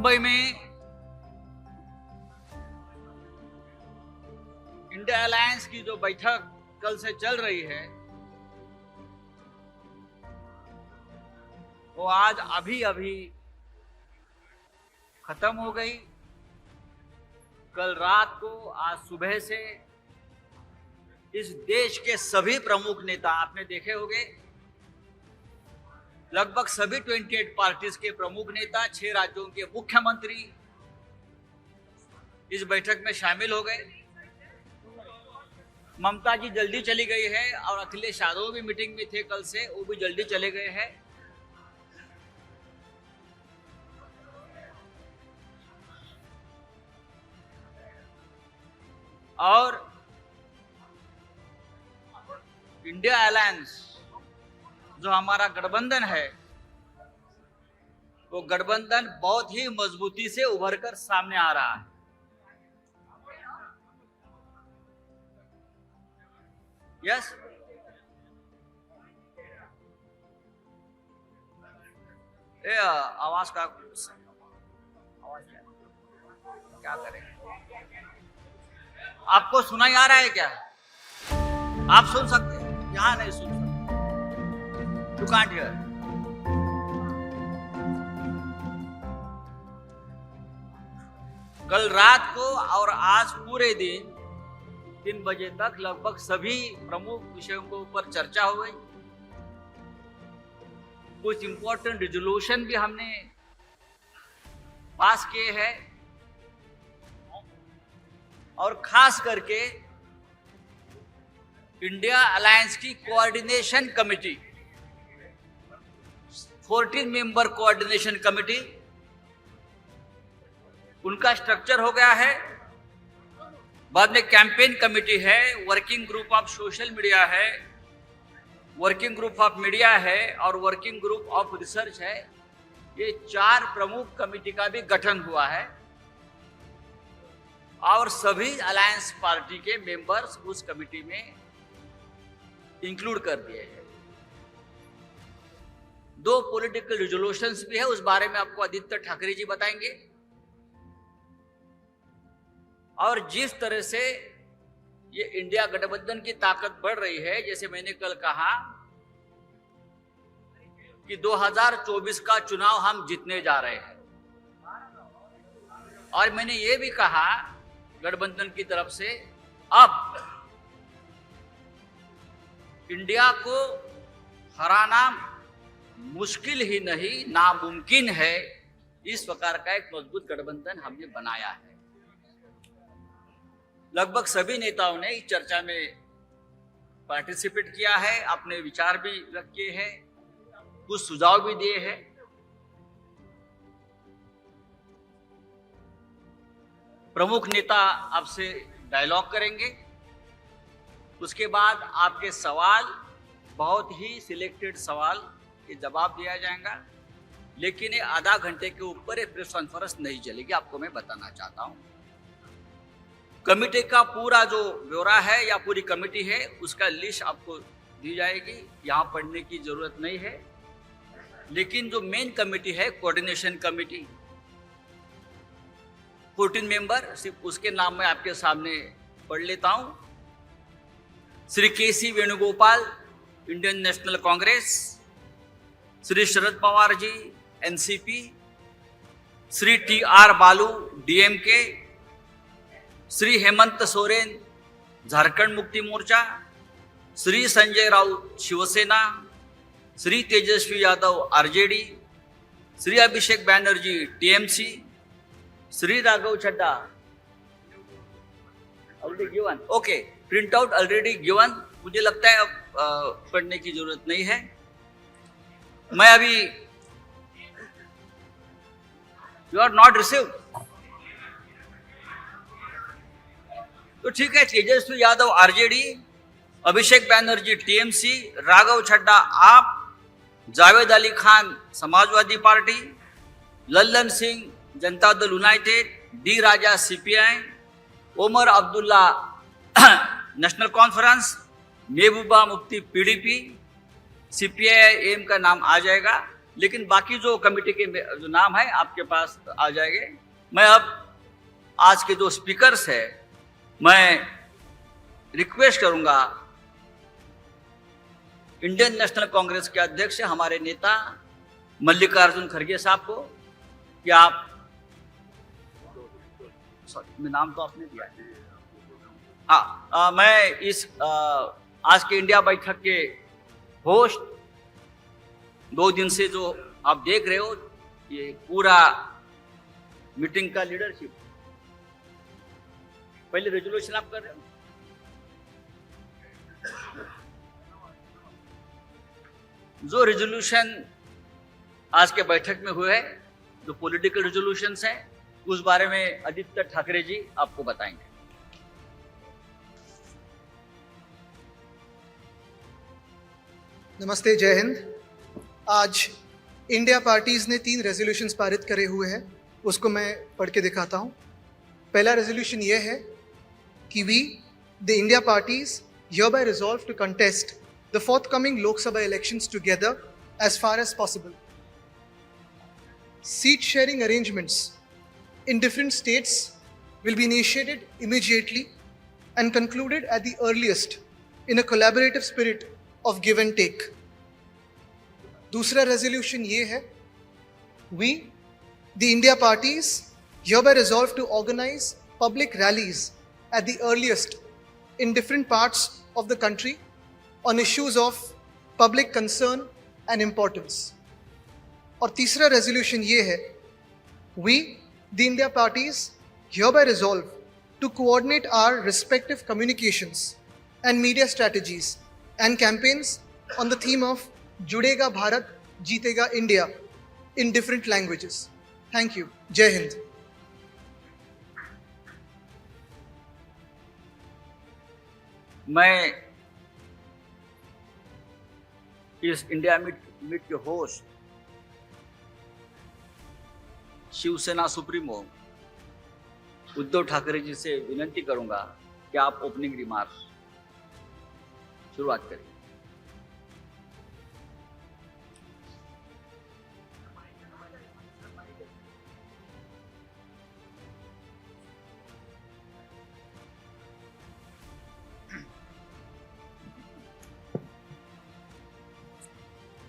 मुंबई में India alliance की जो बैठक कल से चल रही है वो आज अभी अभी खत्म हो गई। कल रात को, आज सुबह से इस देश के सभी प्रमुख नेता आपने देखे होंगे, लगभग सभी 28 पार्टीज के प्रमुख नेता, 6 राज्यों के मुख्यमंत्री इस बैठक में शामिल हो गए। ममता जी जल्दी चली गई है और अखिलेश यादव भी मीटिंग में थे कल से, वो भी जल्दी चले गए हैं। और इंडिया अलायंस जो हमारा गठबंधन है, वो गठबंधन बहुत ही मजबूती से उभर कर सामने आ रहा है। यस, ये आवाज का क्या करें? आपको सुनाई आ रहा है क्या? आप सुन सकते हैं? यहां नहीं सुन सकते। You can't hear. कल रात को और आज पूरे दिन 3 बजे तक लगभग सभी प्रमुख विषयों के ऊपर चर्चा हो गई। कुछ इंपॉर्टेंट रिजोल्यूशन भी हमने पास किए हैं और खास करके इंडिया अलायंस की coordination committee, 14 member coordination committee, उनका स्ट्रक्चर हो गया है। बाद में कैंपेन कमेटी है, working group of social media है, वर्किंग ग्रुप ऑफ मीडिया है और वर्किंग ग्रुप ऑफ रिसर्च है। ये 4 प्रमुख कमेटी का भी गठन हुआ है और सभी अलायंस पार्टी के मेंबर्स उस कमेटी में इंक्लूड कर दिए हैं। 2 पॉलिटिकल रिजोल्यूशंस भी है, उस बारे में आपको आदित्य ठाकरे जी बताएंगे। और जिस तरह से ये इंडिया गठबंधन की ताकत बढ़ रही है, जैसे मैंने कल कहा कि 2024 का चुनाव हम जीतने जा रहे हैं, और मैंने ये भी कहा गठबंधन की तरफ से अब इंडिया को हराना मुश्किल ही नहीं नामुमकिन है। इस प्रकार का एक मजबूत गठबंधन हमने बनाया है। लगभग सभी नेताओं ने इस चर्चा में पार्टिसिपेट किया है, अपने विचार भी रखे हैं, कुछ सुझाव भी दिए हैं। प्रमुख नेता आपसे डायलॉग करेंगे, उसके बाद आपके सवाल, बहुत ही सिलेक्टेड सवाल के जवाब दिया जाएगा। लेकिन ये आधा घंटे के ऊपर ये प्रेस कॉन्फ्रेंस नहीं चलेगी, आपको मैं बताना चाहता हूं। कमेटी का पूरा जो ब्यौरा है या पूरी कमेटी है, उसका लिस्ट आपको दी जाएगी, यहाँ पढ़ने की जरूरत नहीं है। लेकिन जो मेन कमेटी है, कोऑर्डिनेशन कमेटी, 14 मेंबर, सिर्फ उसके नाम मैं आपके सामने पढ़ लेता हूं। Shri K C. Venugopal, Indian National Congress, Shri Sharad Pawar ji, NCP, Shri T R. Baalu, DMK, Shri Hemant Soren, Jharkhand Mukti Morcha, Shri Sanjay Raut, Shivsena, Shri Tejashwi Yadav, RJD, Shri Abhishek Banerjee, TMC, Shri Raghav Chadha, already given, okay, print out already given, मुझे लगता है अब पढ़ने की जरूरत नहीं है। मैं अभी, यू आर नॉट रिसीव्ड, तो ठीक है। Tejashwi Yadav RJD, Abhishek Banerjee TMC, Raghav Chadha AAP, Javed Ali Khan Samajwadi party, Lallan Singh Janata Dal united, D Raja CPI, Omar Abdullah National Conference, Mehbooba Mufti PDP, CPI M का नाम आ जाएगा, लेकिन बाकी जो कमेटी के जो नाम है आपके पास आ जाएंगे। मैं अब आज के जो स्पीकर्स है, मैं रिक्वेस्ट करूंगा इंडियन नेशनल कांग्रेस के अध्यक्ष हमारे नेता मल्लिकार्जुन खड़गे साहब को कि आप, सॉरी नाम तो आपने दिया है। हाँ, मैं इस आज के इंडिया बैठक के होस्ट, 2 दिन से जो आप देख रहे हो ये पूरा मीटिंग का लीडरशिप, पहले रेजोल्यूशन आप कर रहे हो, जो रेजोल्यूशन आज के बैठक में हुए हैं, जो पॉलिटिकल रेजोल्यूशंस हैं, उस बारे में आदित्य ठाकरे जी आपको बताएंगे। नमस्ते, जय हिंद। आज इंडिया पार्टीज ने 3 रेजोल्यूशंस पारित करे हुए हैं, उसको मैं पढ़ के दिखाता हूँ। पहला रेजोल्यूशन ये है कि we the India parties hereby resolve to contest the forthcoming Lok Sabha elections together as far as possible. Seat sharing arrangements in different states will be initiated immediately and concluded at the earliest in a collaborative spirit of give and take. दूसरा resolution ये है, we the India parties hereby resolve to organize public rallies at the earliest in different parts of the country on issues of public concern and importance. और तीसरा resolution ये है, we the India parties hereby resolve to coordinate our respective communications and media strategies and campaigns on the theme of जुड़ेगा भारत जीतेगा India in different languages. Thank you. Jai Hind. मैं इस India meet के host Shiv Sena supremo Uddhav Thackeray ji से विनती करूंगा कि आप ओपनिंग रिमार्क्स शुरुआत करें।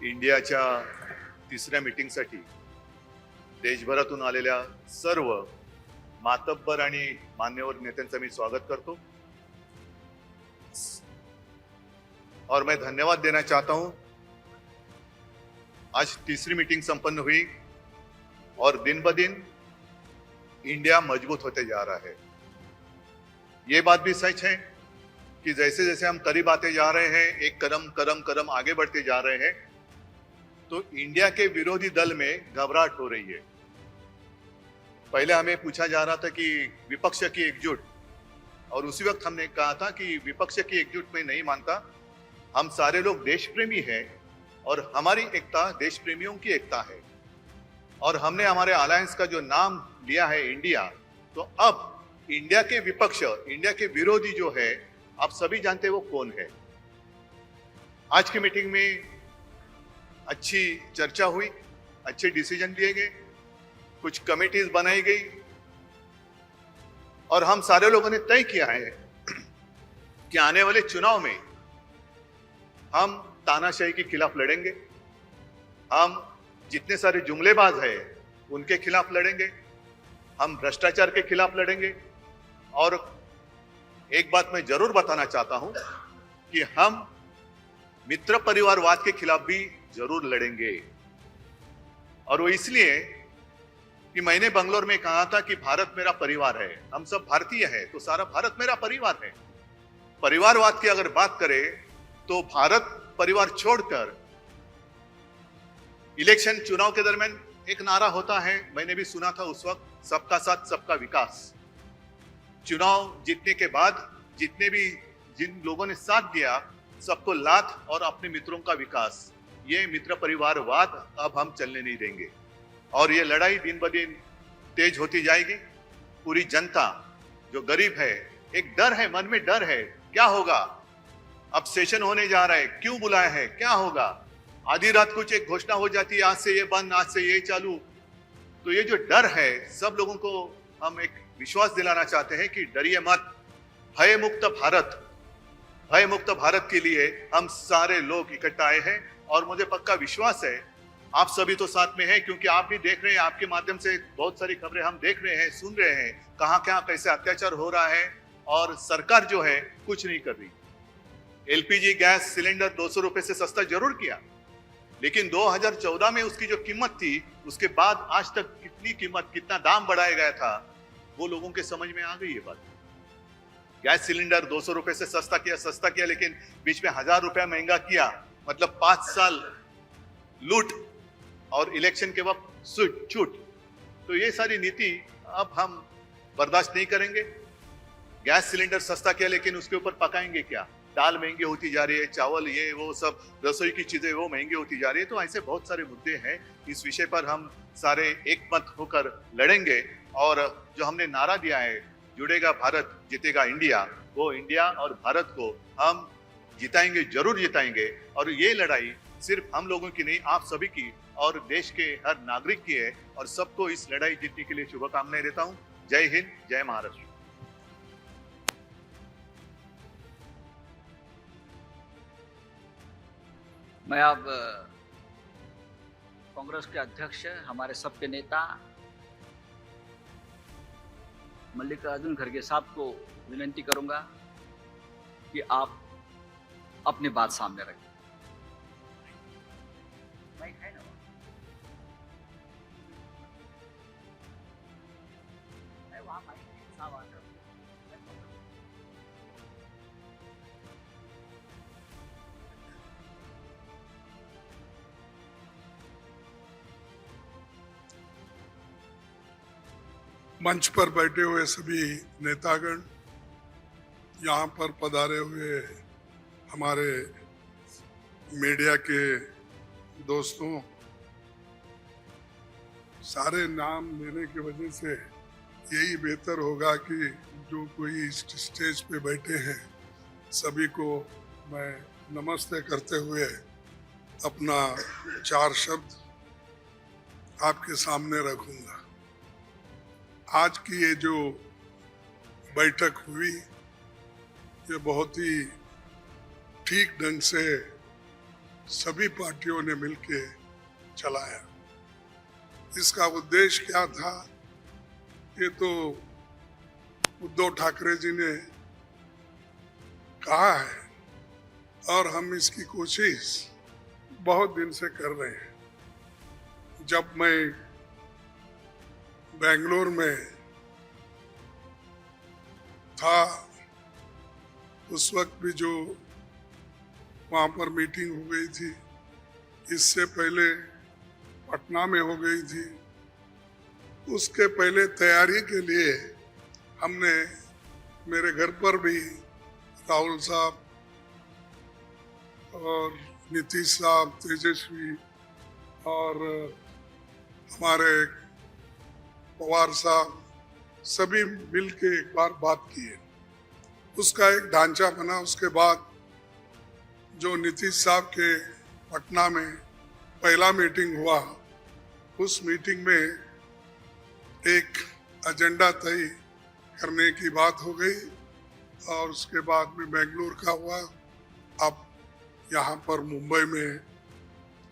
इंडियाच्या 3ऱ्या मीटिंगसाठी देशभरातून आलेल्या सर्व मातब्बर आणि मान्यवर नेत्यांचं मी स्वागत करतो और मैं धन्यवाद देना चाहता हूं। आज 3री मीटिंग संपन्न हुई और दिन ब दिन इंडिया मजबूत होते जा रहा है। ये बात भी सच है कि जैसे जैसे हम करीब आते जा रहे हैं, एक कदम आगे बढ़ते जा रहे हैं, तो इंडिया के विरोधी दल में घबराहट हो रही है। पहले हमें पूछा जा रहा था कि विपक्ष की एकजुट, और उसी वक्त हमने कहा था कि विपक्ष की एकजुट में नहीं मानता, हम सारे लोग देश प्रेमी हैं और हमारी एकता देश प्रेमियों की एकता है। और हमने हमारे अलायंस का जो नाम लिया है इंडिया, तो अब इंडिया के विपक्ष, इंडिया के विरोधी जो है, आप सभी जानते हैं वो कौन है। आज की मीटिंग में अच्छी चर्चा हुई, अच्छे डिसीजन लिए गए, कुछ कमेटीज बनाई गई और हम सारे लोगों ने तय किया है कि आने वाले चुनाव में हम तानाशाही के खिलाफ लड़ेंगे, हम जितने सारे जुमलेबाज हैं उनके खिलाफ लड़ेंगे, हम भ्रष्टाचार के खिलाफ लड़ेंगे। और एक बात मैं जरूर बताना चाहता हूं कि हम मित्र परिवारवाद के खिलाफ भी जरूर लड़ेंगे। और वो इसलिए कि मैंने बंगलोर में कहा था कि भारत मेरा परिवार है, हम सब भारतीय हैं, तो सारा भारत मेरा परिवार है। परिवारवाद की अगर बात करें तो भारत परिवार छोड़कर इलेक्शन चुनाव के दरमियान एक नारा होता है, मैंने भी सुना था उस वक्त, सबका साथ सबका विकास। चुनाव जीतने के बाद जिन लोगों ने साथ दिया, सबको लात और अपने मित्रों का विकास, ये मित्र परिवारवाद अब हम चलने नहीं देंगे। और ये लड़ाई दिन ब दिन तेज होती जाएगी। पूरी जनता जो गरीब है, एक डर है, मन में डर है, क्या होगा, अब सेशन होने जा रहा है, क्यों बुलाया है, क्या होगा। आधी रात कुछ एक घोषणा हो जाती है, आज से ये बंद, आज से ये चालू। तो ये जो डर है, सब लोगों को हम एक विश्वास दिलाना चाहते हैं कि डरिए मत। भय मुक्त भारत के लिए हम सारे लोग इकट्ठा आए हैं और मुझे पक्का विश्वास है आप सभी तो साथ में हैं, क्योंकि आप भी देख रहे हैं, आपके माध्यम से बहुत सारी खबरें हम देख रहे हैं, सुन रहे हैं, कहां क्या कैसे अत्याचार हो रहा है और सरकार जो है कुछ नहीं कर रही। एलपीजी गैस सिलेंडर 200 रुपए से सस्ता जरूर किया, लेकिन 2014 में उसकी जो कीमत थी, उसके बाद आज तक कितनी कीमत, कितना दाम बढ़ाया गया था, वो लोगों के समझ में आ गई ये बात। गैस सिलेंडर 200 रुपए से सस्ता किया, लेकिन बीच में 1000 रुपया महंगा किया, मतलब 5 साल लूट और इलेक्शन के वक्त छूट। तो ये सारी नीति अब हम बर्दाश्त नहीं करेंगे। गैस सिलेंडर सस्ता किया, लेकिन उसके ऊपर पकाएंगे क्या? दाल महंगी होती जा रही है, चावल, ये वो सब रसोई की चीजें वो महंगी होती जा रही है। तो ऐसे बहुत सारे मुद्दे हैं, इस विषय पर हम सारे एक मत होकर लड़ेंगे। और जो हमने नारा दिया है, जुड़ेगा भारत जीतेगा इंडिया, वो इंडिया और भारत को हम जिताएंगे, जरूर जिताएंगे। और ये लड़ाई सिर्फ हम लोगों की नहीं, आप सभी की और देश के हर नागरिक की है। और सबको इस लड़ाई जीतने के लिए शुभकामनाएं देता हूं। जय हिंद, जय महाराष्ट्र। मैं अब कांग्रेस के अध्यक्ष, हमारे सबके नेता मल्लिकार्जुन खड़गे साहब को विनती करूंगा कि आप अपनी बात सामने रखें। मंच पर बैठे हुए सभी नेतागण, यहाँ पर पधारे हुए हमारे मीडिया के दोस्तों, सारे नाम लेने की वजह से यही बेहतर होगा कि जो कोई इस स्टेज पे बैठे हैं सभी को मैं नमस्ते करते हुए अपना 4 शब्द आपके सामने रखूंगा। आज की ये जो बैठक हुई, ये बहुत ही ठीक ढंग से सभी पार्टियों ने मिलके चलाया। इसका उद्देश्य क्या था, ये तो उद्धव ठाकरे जी ने कहा है और हम इसकी कोशिश बहुत दिन से कर रहे हैं। जब मैं बेंगलोर में था, उस वक्त भी जो वहाँ पर मीटिंग हो गई थी, इससे पहले पटना में हो गई थी। उसके पहले तैयारी के लिए हमने मेरे घर पर भी राहुल साहब और नीतीश साहब, तेजस्वी और हमारे पवार साहब सभी मिल के एक बार बात की है। उसका एक ढांचा बना। उसके बाद जो नीतीश साहब के पटना में पहला मीटिंग हुआ, उस मीटिंग में एक एजेंडा तय करने की बात हो गई और उसके बाद में बेंगलोर का हुआ। अब यहाँ पर मुंबई में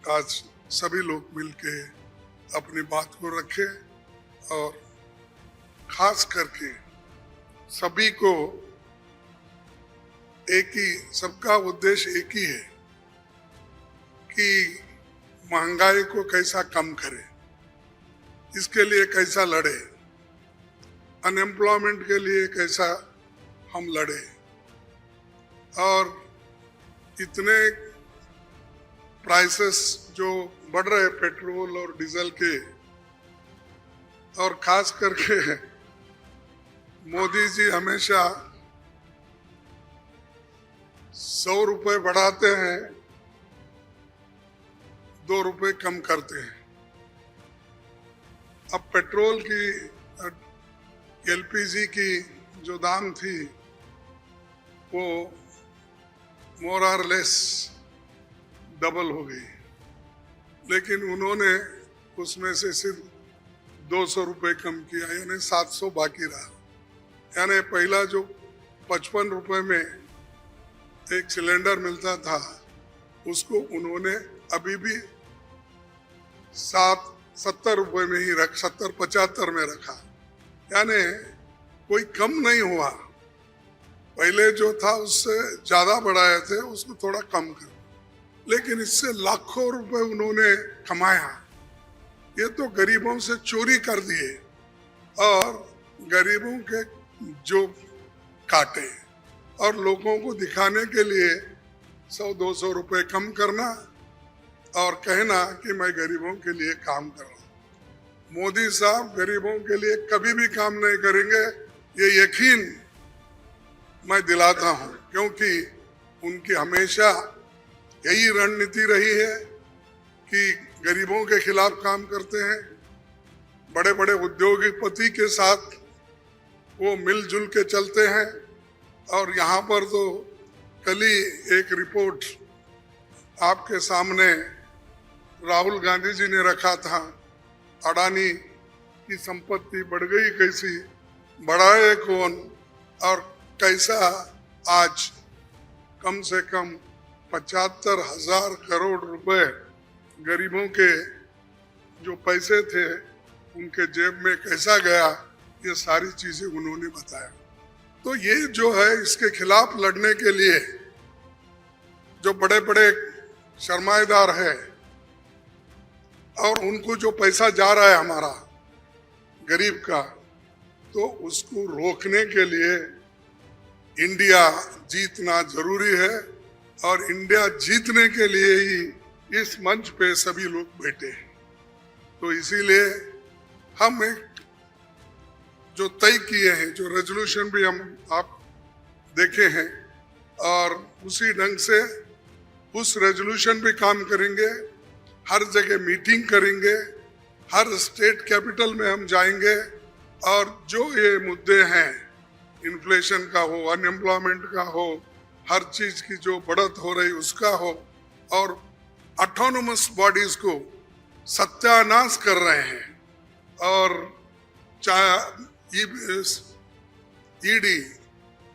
आज सभी लोग मिलके अपनी बात को रखे और खास करके सभी को एक ही, सबका उद्देश्य एक ही है कि महंगाई को कैसा कम करें, इसके लिए कैसा लड़े, अनएम्प्लॉयमेंट के लिए कैसा हम लड़े। और इतने प्राइसेस जो बढ़ रहे पेट्रोल और डीजल के, और खास करके मोदी जी हमेशा 100 रुपए बढ़ाते हैं, 2 रुपए कम करते हैं। अब पेट्रोल की, एलपीजी की जो दाम थी वो मोर और लेस डबल हो गई। लेकिन उन्होंने उसमें से सिर्फ 200 रुपये कम किया, यानी 700 बाकी रहा। यानी पहला जो 55 रुपये में एक सिलेंडर मिलता था उसको उन्होंने अभी भी 70 रुपये में ही 70-75 में रखा, यानी कोई कम नहीं हुआ। पहले जो था उससे ज्यादा बढ़ाए थे, उसको थोड़ा कम कर, लेकिन इससे लाखों रुपए उन्होंने कमाया। ये तो गरीबों से चोरी कर दिए और गरीबों के जो काटे और लोगों को दिखाने के लिए 100-200 रुपए कम करना और कहना कि मैं गरीबों के लिए काम कर रहा हूँ। मोदी साहब गरीबों के लिए कभी भी काम नहीं करेंगे, ये यकीन मैं दिलाता हूँ, क्योंकि उनकी हमेशा यही रणनीति रही है कि गरीबों के खिलाफ काम करते हैं। बड़े बड़े उद्योगपति के साथ वो मिलजुल के चलते हैं। और यहाँ पर तो कल ही एक रिपोर्ट आपके सामने राहुल गांधी जी ने रखा था, अडानी की संपत्ति बढ़ गई कैसी, बढ़ाए कौन, और कैसा आज कम से कम 75,000 करोड़ रुपए गरीबों के जो पैसे थे उनके जेब में कैसा गया, ये सारी चीजें उन्होंने बताया। तो ये जो है इसके खिलाफ लड़ने के लिए जो बड़े बड़े सरमाएदार है और उनको जो पैसा जा रहा है हमारा गरीब का, तो उसको रोकने के लिए इंडिया जीतना जरूरी है। और इंडिया जीतने के लिए ही इस मंच पे सभी लोग बैठे हैं। तो इसीलिए हम एक जो तय किए हैं, जो रेजोल्यूशन भी हम आप देखे हैं, और उसी ढंग से उस रेजोल्यूशन पे काम करेंगे। हर जगह मीटिंग करेंगे, हर स्टेट कैपिटल में हम जाएंगे और जो ये मुद्दे हैं, इन्फ्लेशन का हो, अनएम्प्लॉयमेंट का हो, हर चीज की जो बढ़त हो रही उसका हो, और ऑटोनोमस बॉडीज को सत्यानाश कर रहे हैं। और चाहे ईडी,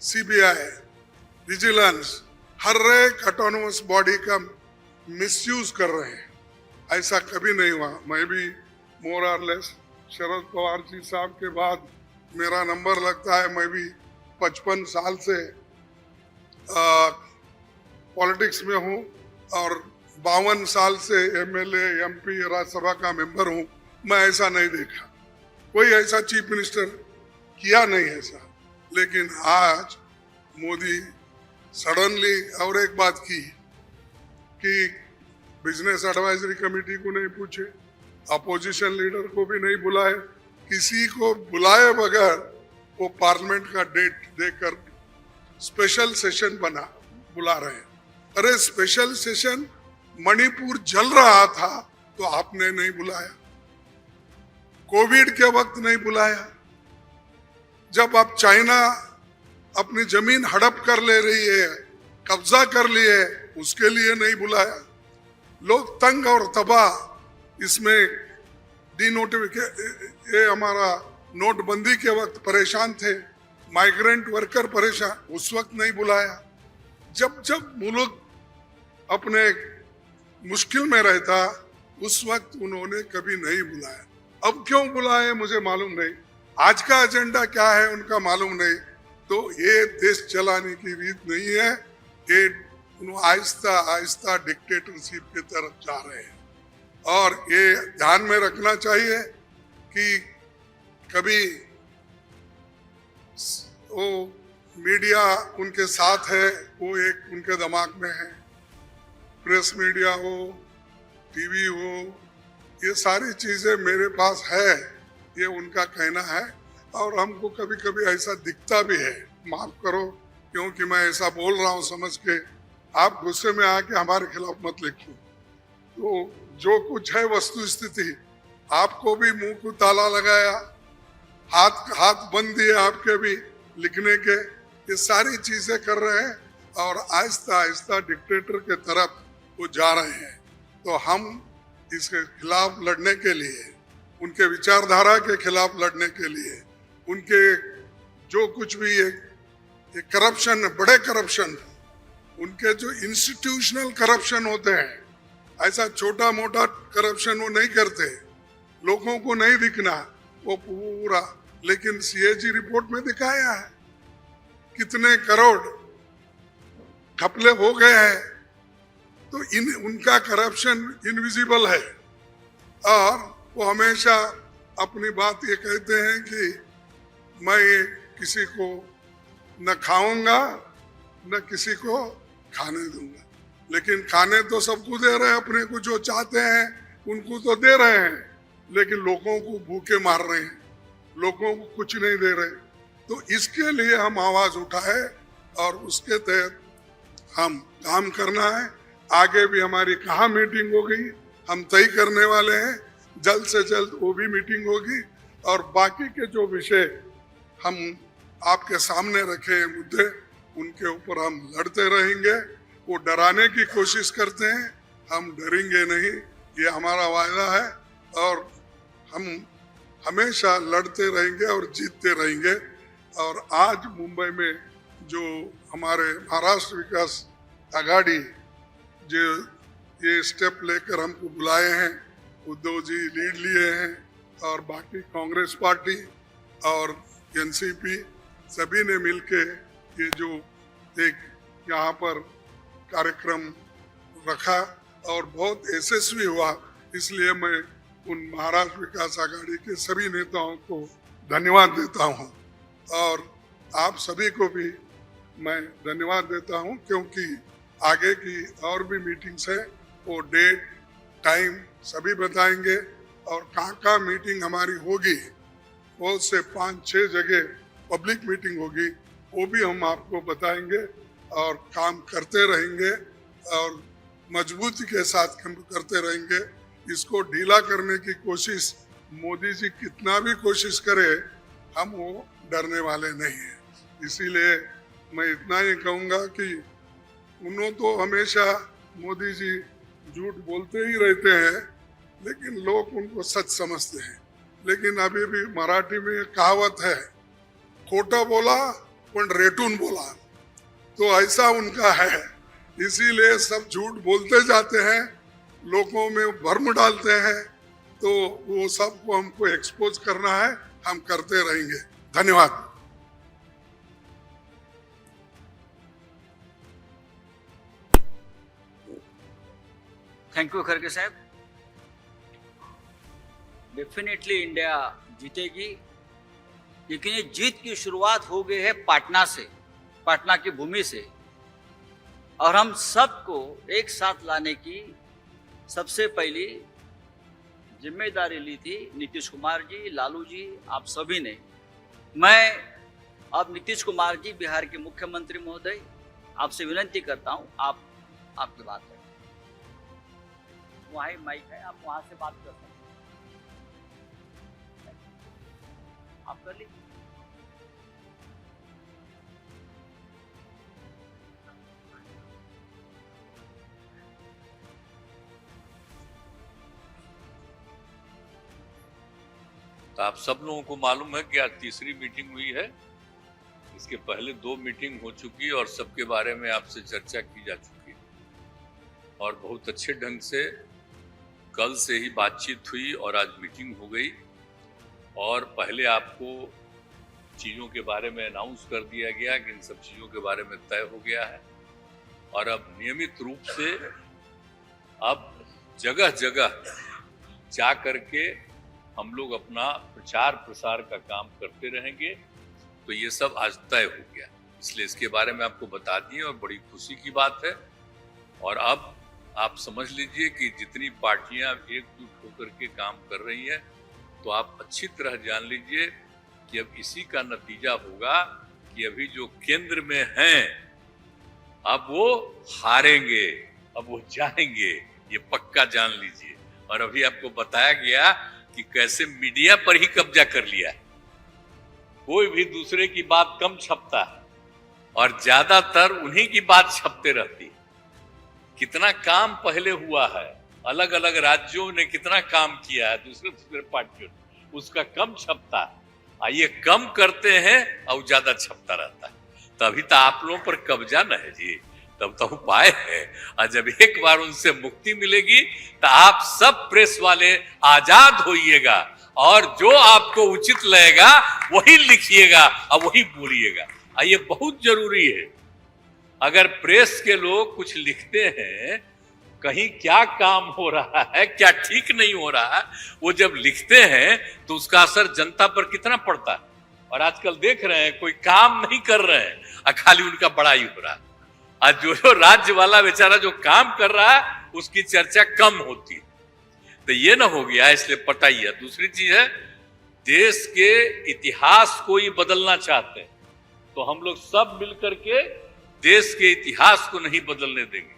सीबीआई, विजिलेंस, हर एक ऑटोनोमस बॉडी का मिसयूज कर रहे हैं। ऐसा कभी नहीं हुआ। मैं भी मोर और लेस शरद पवार जी साहब के बाद मेरा नंबर लगता है। मैं भी 55 साल से पॉलिटिक्स में हूँ और 52 साल से एमएलए, एमपी, राज्यसभा का मेंबर हूँ। मैं ऐसा नहीं देखा, कोई ऐसा चीफ मिनिस्टर किया नहीं ऐसा। लेकिन आज मोदी सडनली और एक बात की कि बिजनेस एडवाइजरी कमेटी को नहीं पूछे, अपोजिशन लीडर को भी नहीं बुलाए, किसी को बुलाए बगैर वो पार्लियामेंट का डेट देकर स्पेशल सेशन बुला रहे हैं। अरे स्पेशल सेशन, मणिपुर जल रहा था तो आपने नहीं बुलाया, कोविड के वक्त नहीं बुलाया, जब आप चाइना अपनी जमीन हड़प कर ले रही है, कब्जा कर लिए, उसके लिए नहीं बुलाया। लोग तंग और तबाह, इसमें ये हमारा नोटबंदी के वक्त परेशान थे, माइग्रेंट वर्कर परेशान, उस वक्त नहीं बुलाया। जब जब मुल्क अपने मुश्किल में रहता उस वक्त उन्होंने कभी नहीं बुलाया। अब क्यों बुलाए मुझे मालूम नहीं, आज का एजेंडा क्या है उनका मालूम नहीं। तो ये देश चलाने की रीत नहीं है, ये आहिस्ता आहिस्ता डिक्टेटरशिप की तरफ जा रहे हैं। और ये ध्यान में रखना चाहिए कि कभी वो मीडिया उनके साथ है, वो एक उनके दिमाग में है, प्रेस मीडिया हो, टीवी हो, ये सारी चीजें मेरे पास है, ये उनका कहना है। और हमको कभी कभी ऐसा दिखता भी है, माफ करो क्योंकि मैं ऐसा बोल रहा हूँ समझ के, आप गुस्से में आके हमारे खिलाफ मत लिखो। तो जो कुछ है वस्तु स्थिति, आपको भी मुंह को ताला लगाया, हाथ बंद दिए आपके भी लिखने के, ये सारी चीजें कर रहे हैं और आहिस्ता आहिस्ता डिक्टेटर के तरफ वो जा रहे हैं। तो हम इसके खिलाफ लड़ने के लिए, उनके विचारधारा के खिलाफ लड़ने के लिए, उनके जो कुछ भी एक करप्शन, बड़े करप्शन, उनके जो इंस्टीट्यूशनल करप्शन होते हैं, ऐसा छोटा मोटा करप्शन वो नहीं करते, लोगों को नहीं दिखना वो पूरा, लेकिन सीएजी रिपोर्ट में दिखाया है कितने करोड़ घपले हो गए हैं। तो उनका करप्शन इनविजिबल है और वो हमेशा अपनी बात ये कहते हैं कि मैं किसी को न खाऊंगा न किसी को खाने दूंगा, लेकिन खाने तो सबको दे रहे हैं, अपने को जो चाहते हैं उनको तो दे रहे हैं, लेकिन लोगों को भूखे मार रहे हैं, लोगों को कुछ नहीं दे रहे। तो इसके लिए हम आवाज उठाए और उसके तहत हम काम करना है। आगे भी हमारी कहाँ मीटिंग होगी हम तय करने वाले हैं, जल्द से जल्द वो भी मीटिंग होगी और बाकी के जो विषय हम आपके सामने रखे मुद्दे उनके ऊपर हम लड़ते रहेंगे। वो डराने की कोशिश करते हैं, हम डरेंगे नहीं, ये हमारा वायदा है और हम हमेशा लड़ते रहेंगे और जीतते रहेंगे। और आज मुंबई में जो हमारे महाराष्ट्र विकास आघाड़ी जो ये स्टेप लेकर हमको बुलाए हैं, उद्धव जी लीड लिए हैं और बाकी कांग्रेस पार्टी और एनसीपी सभी ने मिलके ये जो एक यहाँ पर कार्यक्रम रखा और बहुत यशस्वी हुआ, इसलिए मैं उन महाराष्ट्र विकास आघाड़ी के सभी नेताओं को धन्यवाद देता हूँ और आप सभी को भी मैं धन्यवाद देता हूँ, क्योंकि आगे की और भी मीटिंग्स है, वो डेट टाइम सभी बताएंगे और कहाँ मीटिंग हमारी होगी, बहुत से 5-6 जगह पब्लिक मीटिंग होगी, वो भी हम आपको बताएंगे और काम करते रहेंगे और मजबूती के साथ काम करते रहेंगे। इसको ढीला करने की कोशिश मोदी जी कितना भी कोशिश करे, हम वो डरने वाले नहीं हैं। इसीलिए मैं इतना ही कहूँगा कि उन्होंने तो हमेशा मोदी जी झूठ बोलते ही रहते हैं, लेकिन लोग उनको सच समझते हैं। लेकिन अभी भी मराठी में कहावत है, खोटा बोला पण रेटून बोला, तो ऐसा उनका है। इसीलिए सब झूठ बोलते जाते हैं, लोगों में भ्रम डालते हैं, तो वो सबको हमको एक्सपोज करना है, हम करते रहेंगे। धन्यवाद। थैंक यू खड़गे साहब। डेफिनेटली इंडिया जीतेगी, लेकिन ये जीत की शुरुआत हो गई है पाटना से, पाटना की भूमि से, और हम सबको एक साथ लाने की सबसे पहली जिम्मेदारी ली थी नीतीश कुमार जी, लालू जी, आप सभी ने। मैं अब नीतीश कुमार जी, बिहार के मुख्यमंत्री महोदय, आपसे विनती करता हूं, आप आपकी बात है, वहाँ ही माइक है, आप वहां से बात कर सकते हैं, आप कर लीजिए। तो आप सब लोगों को मालूम है कि आज तीसरी मीटिंग हुई है। इसके पहले 2 मीटिंग हो चुकी है और सबके बारे में आपसे चर्चा की जा चुकी है और बहुत अच्छे ढंग से कल से ही बातचीत हुई और आज मीटिंग हो गई। और पहले आपको चीज़ों के बारे में अनाउंस कर दिया गया कि इन सब चीज़ों के बारे में तय हो गया है और अब नियमित रूप से अब जगह जगह जा करके हम लोग अपना प्रचार प्रसार का काम करते रहेंगे। तो ये सब आज तय हो गया, इसलिए इसके बारे में आपको बता दिए और बड़ी खुशी की बात है। और अब आप समझ लीजिए कि जितनी पार्टियां एकजुट होकर के काम कर रही हैं, तो आप अच्छी तरह जान लीजिए कि अब इसी का नतीजा होगा कि अभी जो केंद्र में हैं अब वो हारेंगे, अब वो जाएंगे, ये पक्का जान लीजिए। और अभी आपको बताया गया कि कैसे मीडिया पर ही कब्जा कर लिया है, कोई भी दूसरे की बात कम छपता है और ज्यादातर उन्हीं की बात छपते रहती है। कितना काम पहले हुआ है अलग अलग राज्यों ने कितना काम किया है दूसरे दूसरे पार्टियों ने, उसका कम छपता है। ये कम करते हैं और ज्यादा छपता रहता है, तभी तो आप लोगों पर कब्जा न है जी, तब तो उपाय है। और जब एक बार उनसे मुक्ति मिलेगी तो आप सब प्रेस वाले आजाद होइएगा और जो आपको उचित लगेगा वही लिखिएगा और वही बोलिएगा। ये बहुत जरूरी है। अगर प्रेस के लोग कुछ लिखते हैं, कहीं क्या काम हो रहा है, क्या ठीक नहीं हो रहा है, वो जब लिखते हैं तो उसका असर जनता पर कितना पड़ता है। और आजकल देख रहे हैं कोई काम नहीं कर रहे हैं और खाली उनका बड़ाई हो रहा है। आज जो राज्य वाला बेचारा जो काम कर रहा है उसकी चर्चा कम होती है। तो ये ना हो गया, इसलिए पटाइए। दूसरी चीज है, देश के इतिहास को ही बदलना चाहते हैं तो हम लोग सब मिलकर के देश के इतिहास को नहीं बदलने देंगे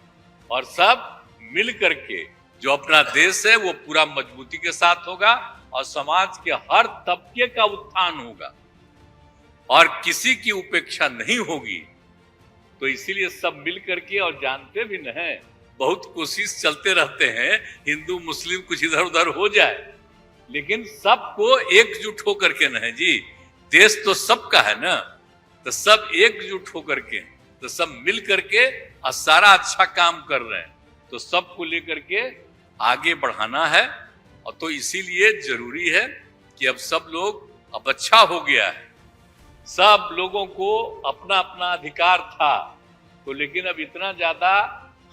और सब मिल करके जो अपना देश है वो पूरा मजबूती के साथ होगा और समाज के हर तबके का उत्थान होगा और किसी की उपेक्षा नहीं होगी। तो इसीलिए सब मिल करके, और जानते भी न हैं, बहुत कोशिश चलते रहते हैं हिंदू मुस्लिम कुछ इधर उधर हो जाए, लेकिन सबको एकजुट होकर के न है जी, देश तो सबका है ना, तो सब एकजुट होकर के, तो सब मिल करके और सारा अच्छा काम कर रहे हैं, तो सबको लेकर के आगे बढ़ाना है। और तो इसीलिए जरूरी है कि अब सब लोग, अब अच्छा हो गया है, सब लोगों को अपना अपना अधिकार था तो, लेकिन अब इतना ज्यादा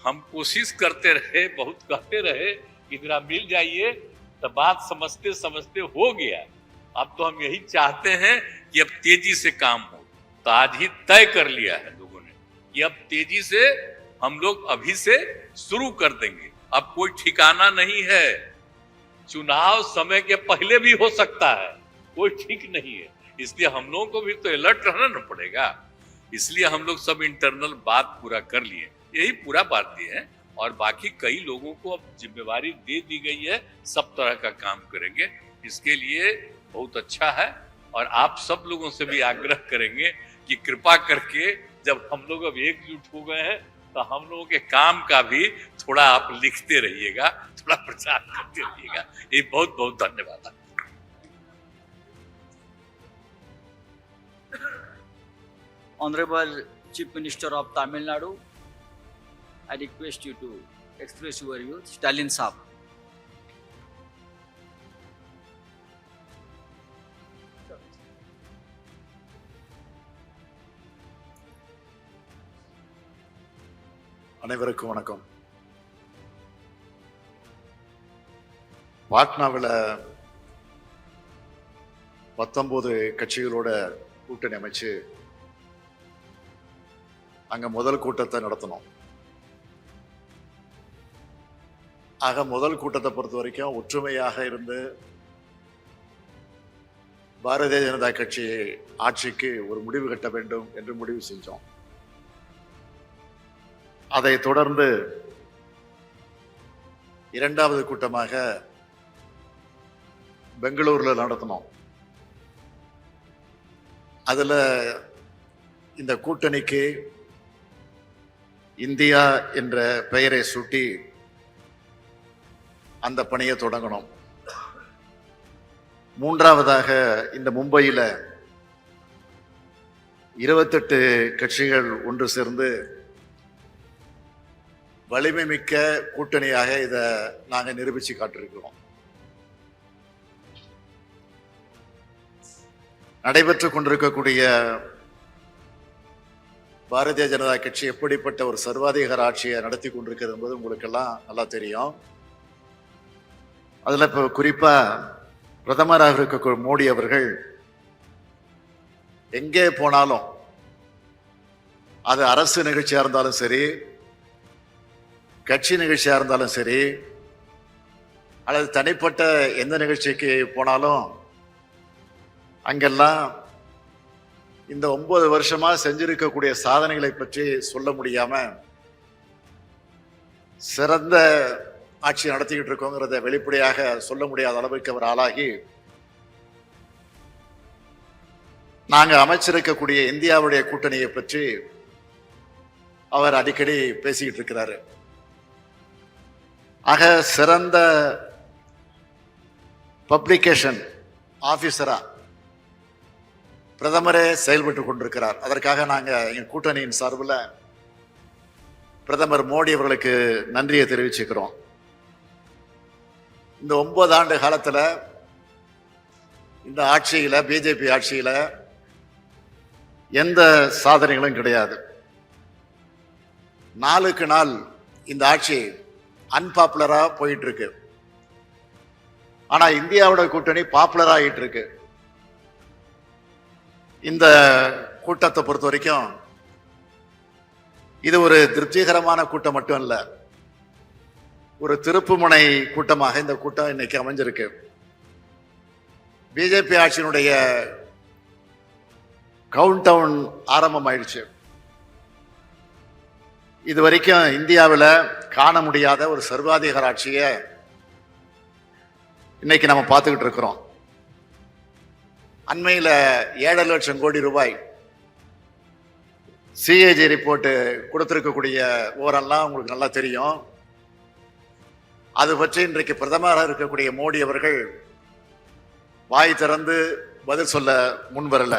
हम कोशिश करते रहे, बहुत कहते रहे कि जरा मिल जाइए, तो बात समझते समझते हो गया। अब तो हम यही चाहते हैं कि अब तेजी से काम हो। तो आज ही तय कर लिया है लोगों ने कि अब तेजी से हम लोग अभी से शुरू कर देंगे। अब कोई ठिकाना नहीं है, चुनाव समय के पहले भी हो सकता है, कोई ठीक नहीं है। इसलिए हम लोगों को भी तो अलर्ट रहना पड़ेगा। इसलिए हम लोग सब इंटरनल बात पूरा कर लिए, यही पूरा बात ये है। और बाकी कई लोगों को अब जिम्मेवारी दे दी गई है, सब तरह का काम करेंगे। इसके लिए बहुत अच्छा है और आप सब लोगों से भी आग्रह करेंगे कि कृपा करके जब हम लोग अब एकजुट हो गए हैं तो हम लोगों के काम का भी थोड़ा आप लिखते रहिएगा, थोड़ा प्रचार करते रहिएगा। ये बहुत बहुत धन्यवाद। Honorable Chief Minister of Tamil Nadu, I request you to express your views. Stalin Saab. அனைவருக்கும் வணக்கம். பாட்னாவில் 19 கட்சிகளோட கூட்டணி அமைச்சு அங்க முதல் கூட்டத்தை நடத்தணும். ஆக முதல் கூட்டத்தை பொறுத்த வரைக்கும் ஒற்றுமையாக இருந்து பாரதிய ஜனதா கட்சி ஆட்சிக்கு ஒரு முடிவு கட்ட வேண்டும் என்று முடிவு செஞ்சோம். அதை தொடர்ந்து இரண்டாவது கூட்டமாக பெங்களூர்ல நடத்தினோம். அதுல இந்த கூட்டணிக்கு இந்தியா என்ற பெயரை சூட்டி அந்த பணியை தொடங்கணும். மூன்றாவதாக இந்த மும்பையில் 28 கட்சிகள் ஒன்று சேர்ந்து வலிமை மிக்க கூட்டணியாக இதை நாங்கள் நிரூபிச்சு காட்டிருக்கிறோம். நடைபெற்று கொண்டிருக்கக்கூடிய பாரதிய ஜனதா கட்சி எப்படிப்பட்ட ஒரு சர்வாதிகார ஆட்சியை நடத்தி கொண்டிருக்கிறது என்பது உங்களுக்கெல்லாம் நல்லா தெரியும். அதில் இப்போ குறிப்பாக பிரதமராக இருக்க மோடி அவர்கள் எங்கே போனாலும், அது அரசு நிகழ்ச்சியாக இருந்தாலும் சரி, கட்சி நிகழ்ச்சியாக இருந்தாலும் சரி, அல்லது தனிப்பட்ட எந்த நிகழ்ச்சிக்கு போனாலும் அங்கெல்லாம் இந்த 9 வருஷமா செஞ்சிருக்கக்கூடிய சாதனைகளை பற்றி சொல்ல முடியாம சிறந்த ஆட்சி நடத்திக்கிட்டு இருக்கோங்கிறத வெளிப்படையாக சொல்ல முடியாத அளவுக்கு அவர் ஆளாகி நாங்க அமைச்சிருக்கக்கூடிய இந்தியாவுடைய கூட்டணியை பற்றி அவர் அடிக்கடி பேசிக்கிட்டு இருக்கிறாரு. ஆக சிறந்த பப்ளிகேஷன் ஆபீசரா பிரதமரே செயல்பட்டு கொண்டிருக்கிறார். அதற்காக நாங்கள் எங்கள் கூட்டணியின் சார்பில் பிரதமர் மோடி அவர்களுக்கு நன்றியை தெரிவிச்சுக்கிறோம். இந்த 9 ஆண்டு காலத்தில் இந்த ஆட்சியில், பிஜேபி ஆட்சியில் எந்த சாதனைகளும் கிடையாது. நாளுக்கு நாள் இந்த ஆட்சி அன்பாப்புலரா போயிட்டு இருக்கு. ஆனா இந்தியாவோட கூட்டணி பாப்புலர் ஆகிட்டு இருக்கு. இந்த கூட்டத்தை பொறுத்த வரைக்கும் இது ஒரு திருப்திகரமான கூட்டம் மட்டும் இல்ல, ஒரு திருப்புமுனை கூட்டமாக இந்த கூட்டம் இன்னைக்கு அமைஞ்சிருக்கு. பிஜேபி ஆட்சியினுடைய கவுண்ட் டவுன் ஆரம்பம் ஆயிடுச்சு. இது வரைக்கும் இந்தியாவில் காண முடியாத ஒரு சர்வாதிகார ஆட்சியை இன்னைக்கு நம்ம பார்த்துக்கிட்டு இருக்கிறோம். அண்மையில் 7 லட்சம் கோடி ரூபாய் சிஏஜி ரிப்போர்ட் கொடுத்திருக்கக்கூடிய விவரம்லாம் உங்களுக்கு நல்லா தெரியும். அது பற்றி இன்றைக்கு பிரதமராக இருக்கக்கூடிய மோடி அவர்கள் வாய் திறந்து பதில் சொல்ல முன்வரல.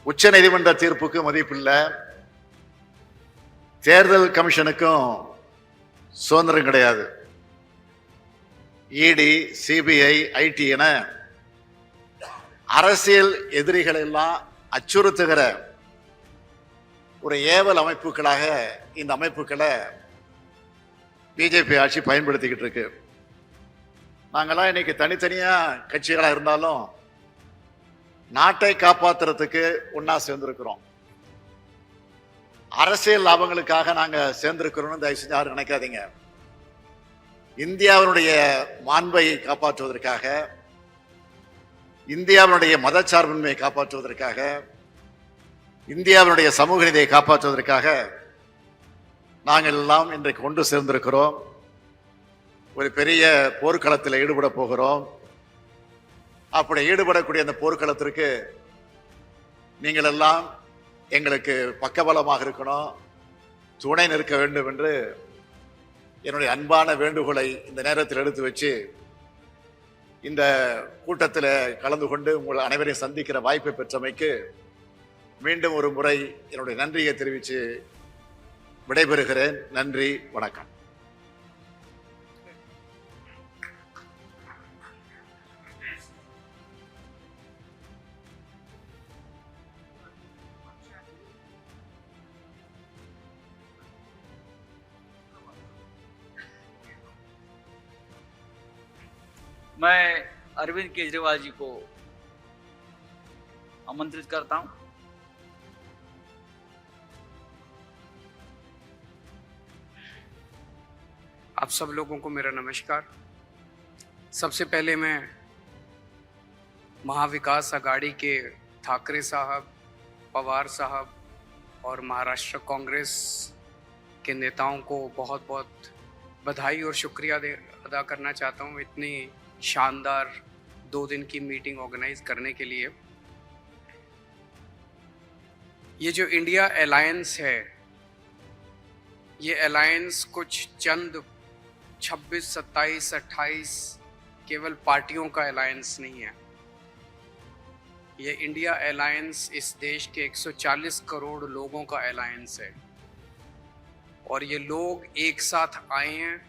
உச்ச நீதிமன்ற தீர்ப்புக்கு மதிப்பில்லை, தேர்தல் கமிஷனுக்கும் சுதந்திரம் கிடையாது. இடி, சிபிஐ, ஐடி என அரசியல் எதிரிகள் எல்லாம் அச்சுறுத்துகிற ஒரு ஏவல் அமைப்புகளாக இந்த அமைப்புகளை பிஜேபி ஆட்சி பயன்படுத்திக்கிட்டு இருக்கு. நாங்கெல்லாம் இன்னைக்கு தனித்தனியா கட்சிகளா இருந்தாலும் நாட்டை காப்பாத்துறதுக்கு ஒன்னா சேர்ந்திருக்கிறோம். அரசியல் லாபங்களுக்காக நாங்க சேர்ந்திருக்கிறோம்னு தயவு செஞ்சு யாரும் நினைக்காதீங்க. இந்தியாவினுடைய மாண்பை காப்பாற்றுவதற்காக, இந்தியாவினுடைய மதச்சார்பின்மையை காப்பாற்றுவதற்காக, இந்தியாவினுடைய சமூக நீதியை காப்பாற்றுவதற்காக நாங்கள் எல்லாம் இன்றைக்கு கொண்டு சேர்ந்திருக்கிறோம். ஒரு பெரிய போர்க்களத்தில் ஈடுபட போகிறோம். அப்படி ஈடுபடக்கூடிய அந்த போர்க்களத்திற்கு நீங்கள் எல்லாம் எங்களுக்கு பக்கபலமாக இருக்கணும், துணை நிற்க வேண்டும் என்று என்னுடைய அன்பான வேண்டுகோளை இந்த நேரத்தில் எடுத்து வச்சு இந்த கூட்டத்தில் கலந்து கொண்டு உங்கள் அனைவரையும் சந்திக்கிற வாய்ப்பை பெற்றமைக்கு மீண்டும் ஒரு முறை என்னுடைய நன்றியை தெரிவித்து விடைபெறுகிறேன். நன்றி, வணக்கம். मैं अरविंद केजरीवाल जी को आमंत्रित करता हूं। आप सब लोगों को मेरा नमस्कार। सबसे पहले मैं महाविकास अघाड़ी के ठाकरे साहब, पवार साहब और महाराष्ट्र कांग्रेस के नेताओं को बहुत बहुत बधाई और शुक्रिया अदा करना चाहता हूँ इतनी शानदार 2 दिन की मीटिंग ऑर्गेनाइज करने के लिए। ये जो इंडिया अलायंस है, ये अलायंस कुछ चंद 26, 27, 28 केवल पार्टियों का अलायंस नहीं है। ये इंडिया अलायंस इस देश के 140 करोड़ लोगों का अलायंस है और ये लोग एक साथ आए हैं।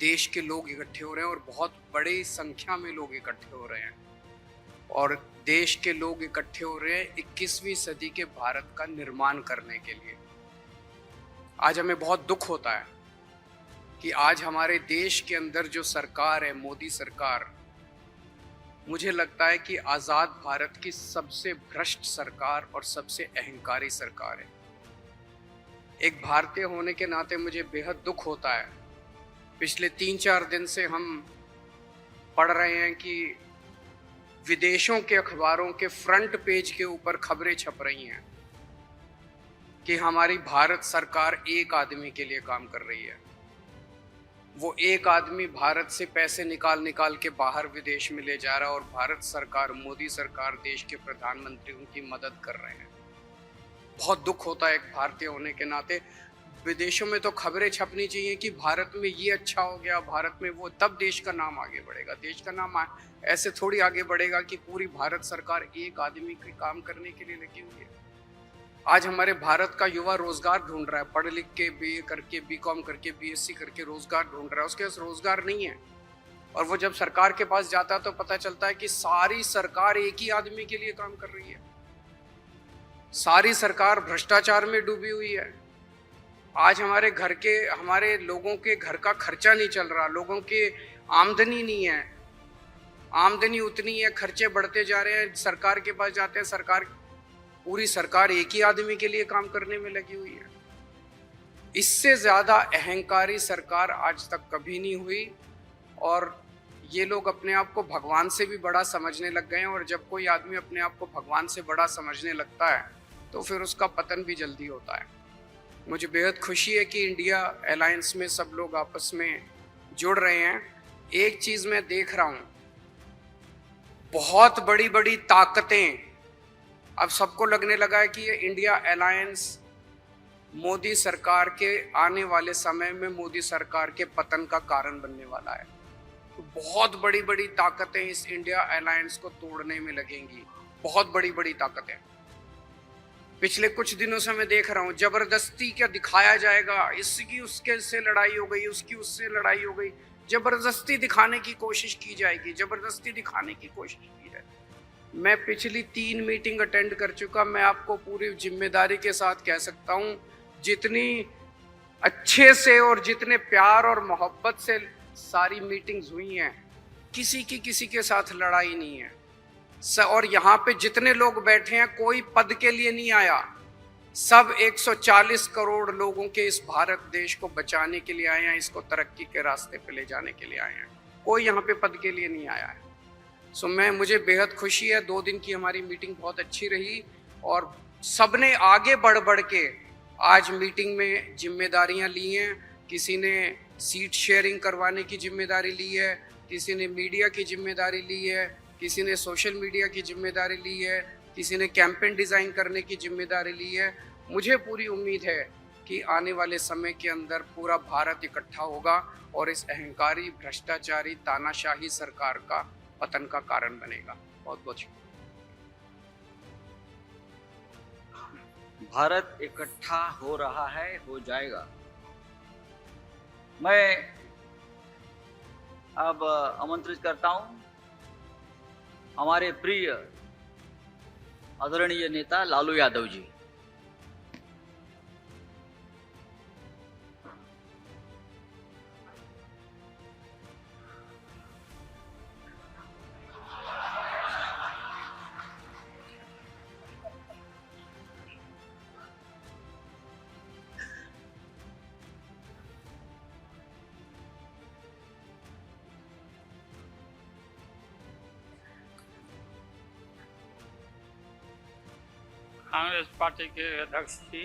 देश के लोग इकट्ठे हो रहे हैं और बहुत बड़ी संख्या में लोग इकट्ठे हो रहे हैं और देश के लोग इकट्ठे हो रहे हैं 21वीं सदी के भारत का निर्माण करने के लिए। आज हमें बहुत दुख होता है कि आज हमारे देश के अंदर जो सरकार है, मोदी सरकार, मुझे लगता है कि आज़ाद भारत की सबसे भ्रष्ट सरकार और सबसे अहंकारी सरकार है। एक भारतीय होने के नाते मुझे बेहद दुख होता है। पिछले 3-4 दिन से हम पढ़ रहे हैं कि विदेशों के अखबारों के फ्रंट पेज के ऊपर खबरें छप रही हैं कि हमारी भारत सरकार एक आदमी के लिए काम कर रही है। वो एक आदमी भारत से पैसे निकाल के बाहर विदेश में ले जा रहा है और भारत सरकार, मोदी सरकार, देश के प्रधानमंत्री उनकी मदद कर रहे हैं। बहुत दुख होता है एक भारतीय होने के नाते। विदेशों में तो खबरें छपनी चाहिए कि भारत में ये अच्छा हो गया, भारत में वो, तब देश का नाम आगे बढ़ेगा। देश का नाम ऐसे थोड़ी आगे बढ़ेगा कि पूरी भारत सरकार एक आदमी के काम करने के लिए लगी हुई है। आज हमारे भारत का युवा रोजगार ढूंढ रहा है, पढ़ लिख के बीए करके, बीकॉम करके, बीएससी करके रोजगार ढूंढ रहा है, उसके पास रोजगार नहीं है। और वो जब सरकार के पास जाता है तो पता चलता है कि सारी सरकार एक ही आदमी के लिए काम कर रही है, सारी सरकार भ्रष्टाचार में डूबी हुई है। आज हमारे लोगों के घर का खर्चा नहीं चल रहा, लोगों की आमदनी नहीं है, आमदनी उतनी है, खर्चे बढ़ते जा रहे हैं। सरकार के पास जाते हैं, पूरी सरकार एक ही आदमी के लिए काम करने में लगी हुई है। इससे ज्यादा अहंकारी सरकार आज तक कभी नहीं हुई। और ये लोग अपने आप को भगवान से भी बड़ा समझने लग गए हैं। और जब कोई आदमी अपने आप को भगवान से बड़ा समझने लगता है तो फिर उसका पतन भी जल्दी होता है। मुझे बेहद खुशी है कि इंडिया अलायंस में सब लोग आपस में जुड़ रहे हैं। एक चीज मैं देख रहा हूं, बहुत बड़ी बड़ी ताकतें, अब सबको लगने लगा है कि ये इंडिया अलायंस मोदी सरकार के आने वाले समय में मोदी सरकार के पतन का कारण बनने वाला है। तो बहुत बड़ी बड़ी ताकतें इस इंडिया अलायंस को तोड़ने में लगेंगी, बहुत बड़ी बड़ी ताकतें। पिछले कुछ दिनों से मैं देख रहा हूं, जबरदस्ती क्या दिखाया जाएगा, इसकी उसके से लड़ाई हो गई, उसकी उससे लड़ाई हो गई, जबरदस्ती दिखाने की कोशिश की जाएगी, जबरदस्ती दिखाने की कोशिश की जाएगी। मैं पिछली 3 मीटिंग अटेंड कर चुका, मैं आपको पूरी जिम्मेदारी के साथ कह सकता हूं, जितनी अच्छे से और जितने प्यार और मोहब्बत से सारी मीटिंग्स हुई हैं, किसी के साथ लड़ाई नहीं है। और यहाँ पे जितने लोग बैठे हैं कोई पद के लिए नहीं आया, सब 140 करोड़ लोगों के इस भारत देश को बचाने के लिए आए हैं, इसको तरक्की के रास्ते पे ले जाने के लिए आए हैं। कोई यहाँ पे पद के लिए नहीं आया है। मुझे बेहद खुशी है, 2 दिन की हमारी मीटिंग बहुत अच्छी रही और सबने आगे बढ़ के आज मीटिंग में जिम्मेदारियां ली हैं। किसी ने सीट शेयरिंग करवाने की जिम्मेदारी ली है, किसी ने मीडिया की जिम्मेदारी ली है, किसी ने सोशल मीडिया की जिम्मेदारी ली है, किसी ने कैंपेन डिज़ाइन करने की जिम्मेदारी ली है। मुझे पूरी उम्मीद है कि आने वाले समय के अंदर पूरा भारत इकट्ठा होगा और इस अहंकारी, भ्रष्टाचारी, तानाशाही सरकार का पतन का कारण बनेगा। बहुत बहुत शुक्रिया। भारत इकट्ठा हो रहा है, हो जाएगा। मैं अब आमंत्रित करता हूं हमारे प्रिय आदरणीय नेता लालू यादव जी। कांग्रेस पार्टी के अध्यक्ष जी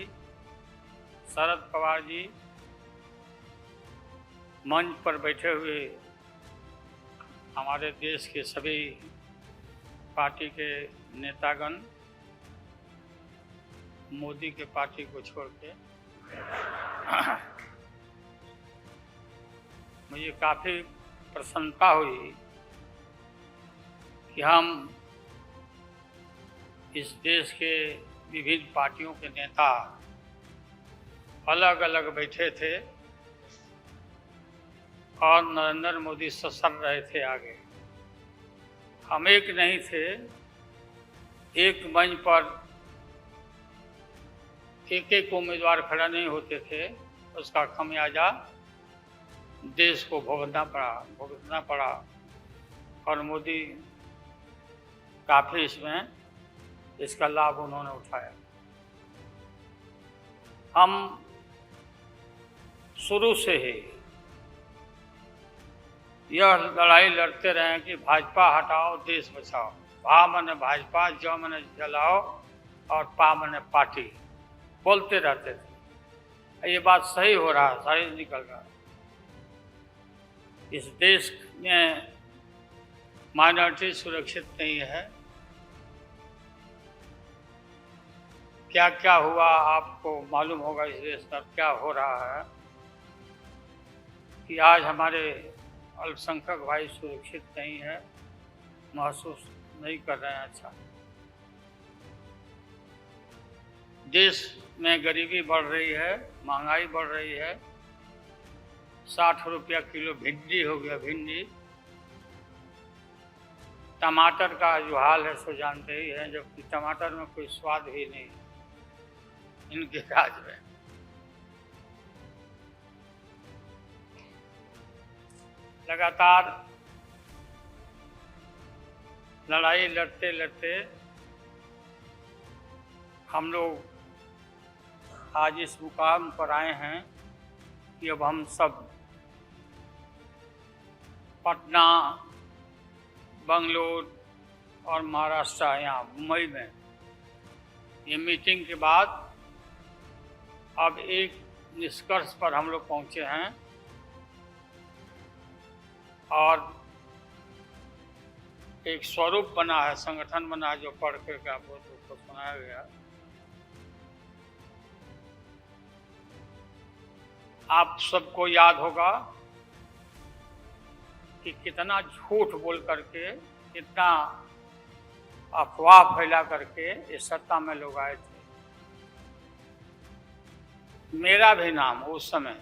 शरद पवार जी, मंच पर बैठे हुए हमारे देश के सभी पार्टी के नेतागण, मोदी के पार्टी को छोड़ के, मुझे काफ़ी प्रसन्नता हुई कि हम इस देश के विभिन्न पार्टियों के नेता अलग अलग बैठे थे और नरेंद्र मोदी ससर रहे थे आगे। हम एक नहीं थे, एक मंच पर एक उम्मीदवार खड़ा नहीं होते थे, उसका खमियाजा देश को भुगतना पड़ा और मोदी काफ़ी इसका लाभ उन्होंने उठाया। हम शुरू से ही यह लड़ाई लड़ते रहे कि भाजपा हटाओ, देश बचाओ। भा मने भाजपा, ज मने जलाओ और पा मने पार्टी, बोलते रहते थे। ये बात सही हो रहा है, सही निकल रहा है। इस देश में माइनॉरिटी सुरक्षित नहीं है, क्या क्या हुआ आपको मालूम होगा इस देश में क्या हो रहा है कि आज हमारे अल्पसंख्यक भाई सुरक्षित नहीं है, महसूस नहीं कर रहे हैं। अच्छा, देश में गरीबी बढ़ रही है, महंगाई बढ़ रही है, 60 रुपया किलो भिंडी हो गया, भिंडी। टमाटर का जो हाल है सो जानते ही हैं, जबकि टमाटर में कोई स्वाद ही नहीं है इनके राज में। लगातार लड़ाई लड़ते लड़ते हम लोग आज इस मुकाम पर आए हैं कि अब हम सब पटना, बंगलोर और महाराष्ट्र, यहाँ मुंबई में ये मीटिंग के बाद अब एक निष्कर्ष पर हम लोग पहुंचे हैं और एक स्वरूप बना है, संगठन बना है जो पढ़ करके आप लोगों को सुनाया गया। आप सबको याद होगा कि कितना झूठ बोल करके, कितना अफवाह फैला करके इस सत्ता में लोग आए थे। मेरा भी नाम उस समय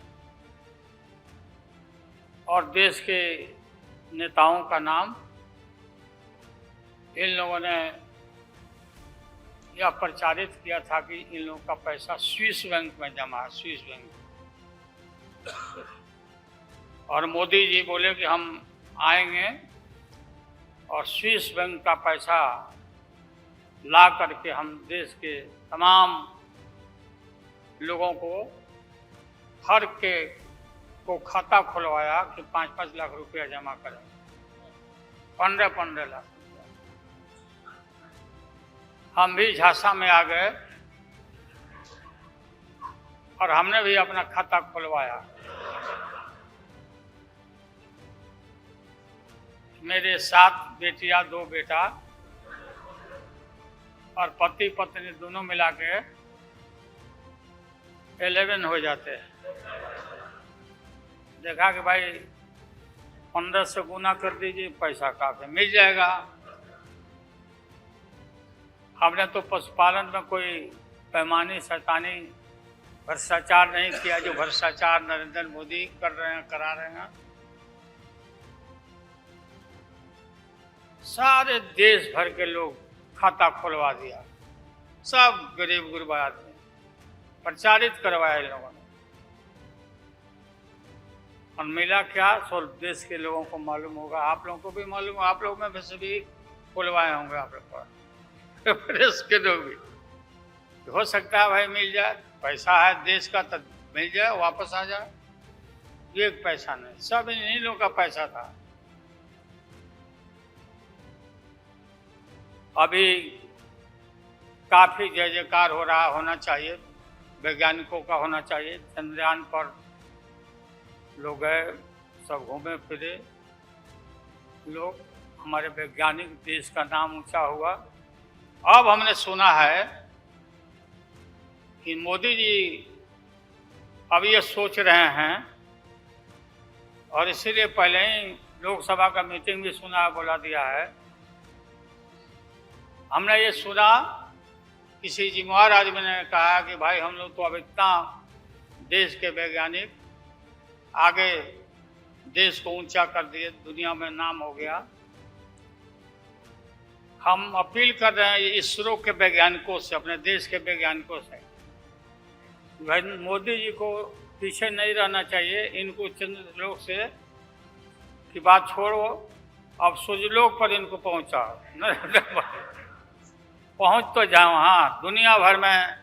और देश के नेताओं का नाम इन लोगों ने यह प्रचारित किया था कि इन लोगों का पैसा स्विस बैंक में जमा है, स्विस बैंक। और मोदी जी बोले कि हम आएंगे और स्विस बैंक का पैसा ला करके हम देश के तमाम लोगों को, हर के को खाता खुलवाया कि 5-5 लाख रुपया जमा करें, 15-15 लाख रुपया। हम भी झांसा में आ गए और हमने भी अपना खाता खुलवाया। मेरे 7 बेटियां, 2 बेटा और पति पत्नी दोनों मिला के 11 हो जाते हैं। देखा कि भाई 15 से गुना कर दीजिए, पैसा काफी मिल जाएगा। हमने तो पशुपालन में कोई पैमानी शैतानी भ्रष्टाचार नहीं किया जो भ्रष्टाचार नरेंद्र मोदी कर रहे हैं, करा रहे हैं। सारे देश भर के लोग खाता खुलवा दिया, सब गरीब गुरबा आदमी प्रचारित करवाया इन लोगों ने। और मिला क्या, सो देश के लोगों को मालूम होगा, आप लोगों को भी मालूम, आप लोग में वैसे भी खुलवाए होंगे आप लोग देश के लोग भी। हो सकता है भाई मिल जाए, पैसा है देश का तो मिल जाए, वापस आ जाए। एक पैसा नहीं, सब इन्हीं लोगों का पैसा था। अभी काफी जय जयकार हो रहा, होना चाहिए, वैज्ञानिकों का होना चाहिए। चंद्रयान पर लोग गए, सब घूमे फिरे लोग, हमारे वैज्ञानिक, देश का नाम ऊंचा हुआ। अब हमने सुना है कि मोदी जी अब ये सोच रहे हैं, और इसीलिए पहले ही लोकसभा का मीटिंग भी सुना, बोला दिया है। हमने ये सुना, किसी जिम्मेवार आदमी ने कहा कि भाई हम लोग तो अब इतना देश के वैज्ञानिक आगे देश को ऊंचा कर दिए, दुनिया में नाम हो गया। हम अपील कर रहे हैं इसरो के वैज्ञानिकों से, अपने देश के वैज्ञानिकों से, भाई मोदी जी को पीछे नहीं रहना चाहिए। इनको चंद्रलोक से की बात छोड़ो, अब सूर्यलोक पर इनको पहुंचाओ। पहुंच तो जाओ, हाँ, दुनिया भर में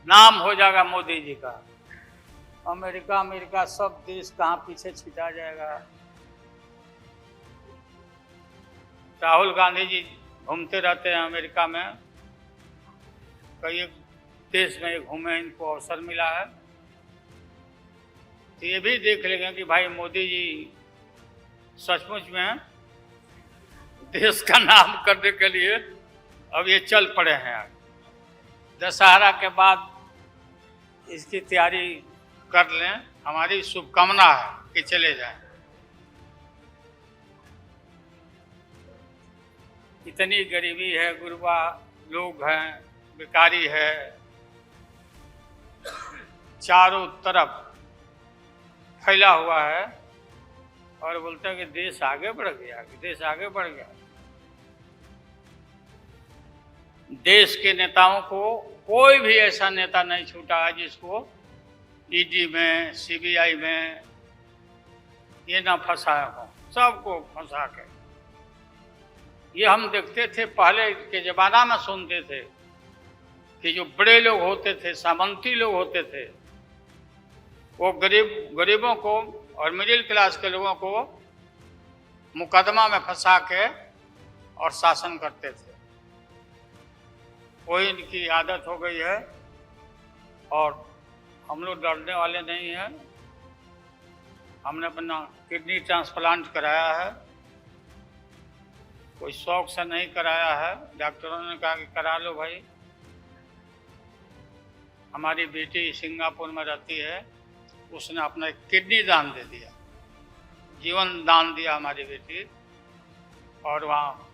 नाम हो जाएगा मोदी जी का। अमेरिका सब देश कहाँ पीछे छिटा जाएगा। राहुल गांधी जी घूमते रहते हैं अमेरिका में, कई देश में घूमे, इनको अवसर मिला है। तो ये भी देख लेंगे कि भाई मोदी जी सचमुच में देश का नाम करने के लिए अब ये चल पड़े हैं। दशहरा के बाद इसकी तैयारी कर लें, हमारी शुभकामना है कि चले जाएं। इतनी गरीबी है, गुरबा लोग हैं, बेकारी है, चारों तरफ फैला हुआ है, और बोलते हैं कि देश आगे बढ़ गया, कि देश आगे बढ़ गया। देश के नेताओं को कोई भी ऐसा नेता नहीं छूटा है जिसको ईडी में, सीबीआई में ये ना फंसाया हो, सबको फंसा के। ये हम देखते थे, पहले के जमाना में सुनते थे कि जो बड़े लोग होते थे, सामंती लोग होते थे, वो गरीबों को और मिडिल क्लास के लोगों को मुकदमा में फंसा के और शासन करते थे। वही इनकी आदत हो गई है, और हम लोग डरने वाले नहीं हैं। हमने अपना किडनी ट्रांसप्लांट कराया है, कोई शौक से नहीं कराया है। डॉक्टरों ने कहा कि करा लो भाई। हमारी बेटी सिंगापुर में रहती है, उसने अपना एक किडनी दान दे दिया, जीवन दान दिया हमारी बेटी। और वहाँ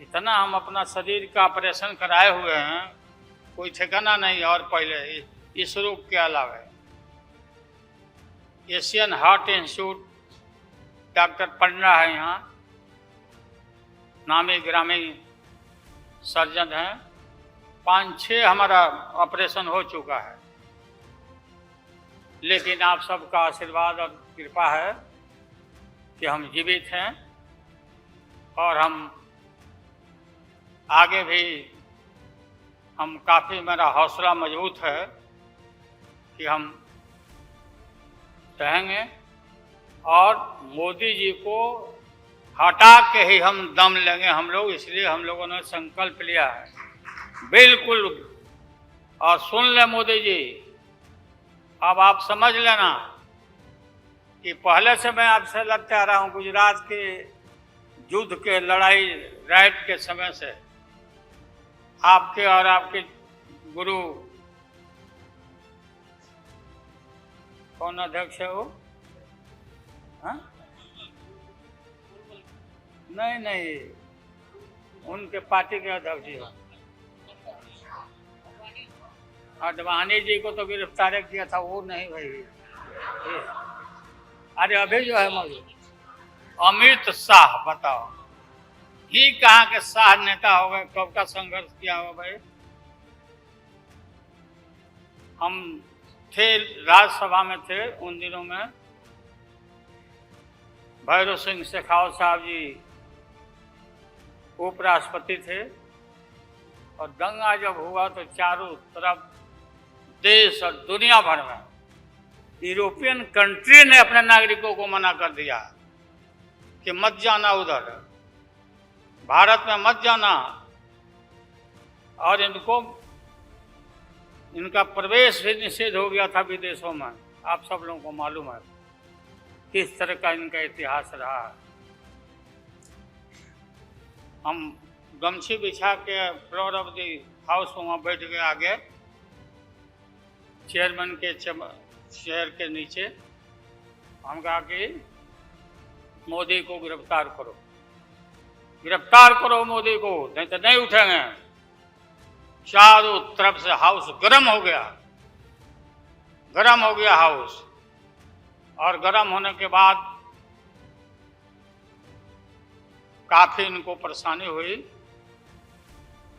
इतना हम अपना शरीर का ऑपरेशन कराए हुए हैं, कोई ठिकाना नहीं। और पहले इस रोग के अलावा एशियन हार्ट इंस्टीट्यूट डॉक्टर पंडा है यहाँ, नामी ग्रामी सर्जन हैं। 5-6 हमारा ऑपरेशन हो चुका है, लेकिन आप सबका आशीर्वाद और कृपा है कि हम जीवित हैं, और हम आगे भी हम काफ़ी, मेरा हौसला मजबूत है कि हम रहेंगे, और मोदी जी को हटा के ही हम दम लेंगे हम लोग। इसलिए हम लोगों ने संकल्प लिया है, बिल्कुल। और सुन ले मोदी जी, अब आप समझ लेना कि पहले से मैं आपसे लड़ते आ रहा हूँ, गुजरात के युद्ध के लड़ाई राइट के समय से। आपके और आपके गुरु, कौन अध्यक्ष है वो? हाँ? नहीं, उनके पार्टी के अध्यक्ष जी। अडवाणी जी को तो गिरफ्तार किया था, वो नहीं भाई। अरे अभी जो है मौजूद अमित शाह, बताओ ही कहाँ के शाह नेता हो गए, कब का संघर्ष किया हो भाई। हम थे, राज्यसभा में थे उन दिनों में, भैरव सिंह शेखावत साहब जी उपराष्ट्रपति थे, और दंगा जब हुआ तो चारों तरफ देश और दुनिया भर में यूरोपियन कंट्री ने अपने नागरिकों को मना कर दिया कि मत जाना उधर, भारत में मत जाना, और इनका प्रवेश भी निषेध हो गया था विदेशों में। आप सब लोगों को मालूम है किस तरह का इनका इतिहास रहा है। हम गमछी बिछा के फ्लोर ऑफ द हाउस वहाँ बैठ गए आगे, चेयरमैन के चेयर के नीचे। हम कहा कि मोदी को गिरफ्तार करो, गिरफ्तार करो मोदी को, नहीं तो नहीं उठेंगे। चारों तरफ से हाउस गर्म हो गया, गर्म हो गया हाउस। और गर्म होने के बाद काफी इनको परेशानी हुई,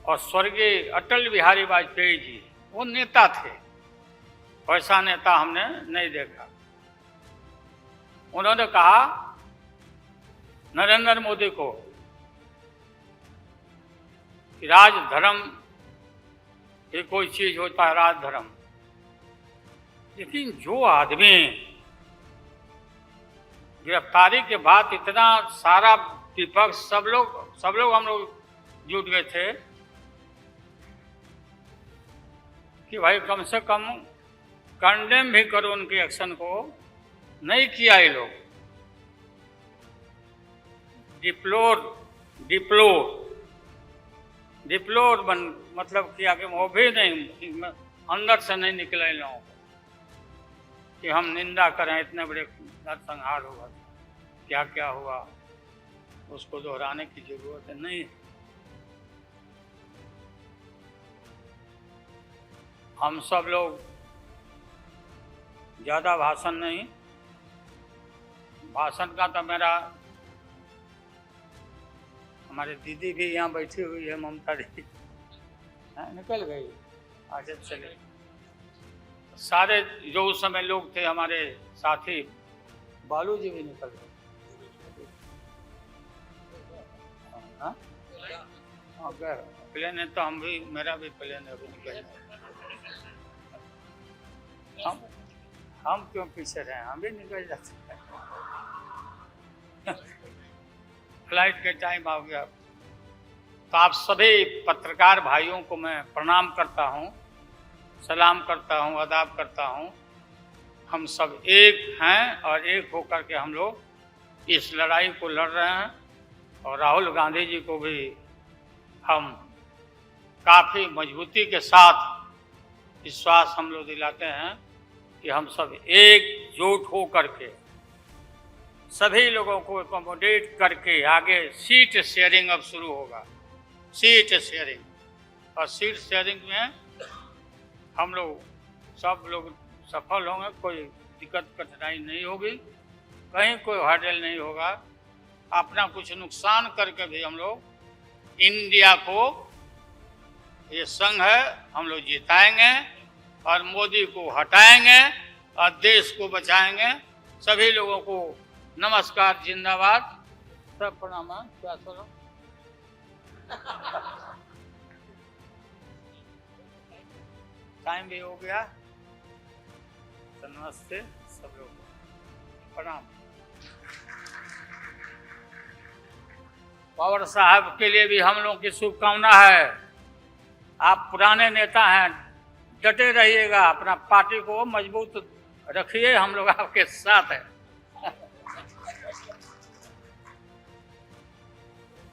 और स्वर्गीय अटल बिहारी वाजपेयी जी वो नेता थे, वैसा नेता हमने नहीं देखा। उन्होंने कहा नरेंद्र मोदी को कि राजधर्म ये कोई चीज होता है, राजधर्म। लेकिन जो आदमी गिरफ्तारी के बाद इतना सारा विपक्ष, सब लोग हम लोग जुट गए थे कि भाई कम से कम कंडेम भी करो उनके एक्शन को। नहीं किया ये लोग, डिप्लोर बन मतलब किया कि वो भी नहीं, अंदर से नहीं निकले इन लोगों को कि हम निंदा करें, इतने बड़े नरसंहार हुआ, क्या क्या हुआ, उसको दोहराने की जरूरत नहीं। हम सब लोग ज़्यादा भाषण नहीं, भाषण का तो मेरा, हमारे दीदी भी यहाँ बैठी हुई है, ममता दीदी निकल गई, आज चले सारे जो उस समय लोग थे हमारे साथी, बालू जी भी निकल गए। हाँ प्लेन है तो हम भी, मेरा भी प्लेन है, अभी निकल। हम क्यों पीछे रहे, हम भी निकल जाते हैं। फ्लाइट के टाइम आ गया। तो आप सभी पत्रकार भाइयों को मैं प्रणाम करता हूं, सलाम करता हूं, आदाब करता हूं। हम सब एक हैं और एक होकर के हम लोग इस लड़ाई को लड़ रहे हैं। और राहुल गांधी जी को भी हम काफ़ी मजबूती के साथ विश्वास हम लोग दिलाते हैं कि हम सब एकजुट हो करके सभी लोगों को एकोमोडेट करके आगे सीट शेयरिंग अब शुरू होगा, सीट शेयरिंग। और सीट शेयरिंग में हम लोग सब लोग सफल होंगे, कोई दिक्कत कठिनाई नहीं होगी, कहीं कोई हर्डल नहीं होगा। अपना कुछ नुकसान करके भी हम लोग इंडिया को, ये संघ है, हम लोग जिताएंगे और मोदी को हटाएंगे और देश को बचाएंगे। सभी लोगों को नमस्कार, जिंदाबाद, सब प्रणाम। क्या करो टाइम भी हो गया, तो नमस्ते सब लोगों को, प्रणाम। पवार साहब के लिए भी हम लोग की शुभकामना है। आप पुराने नेता हैं, डटे रहिएगा, अपना पार्टी को मजबूत रखिए, हम लोग आपके साथ हैं।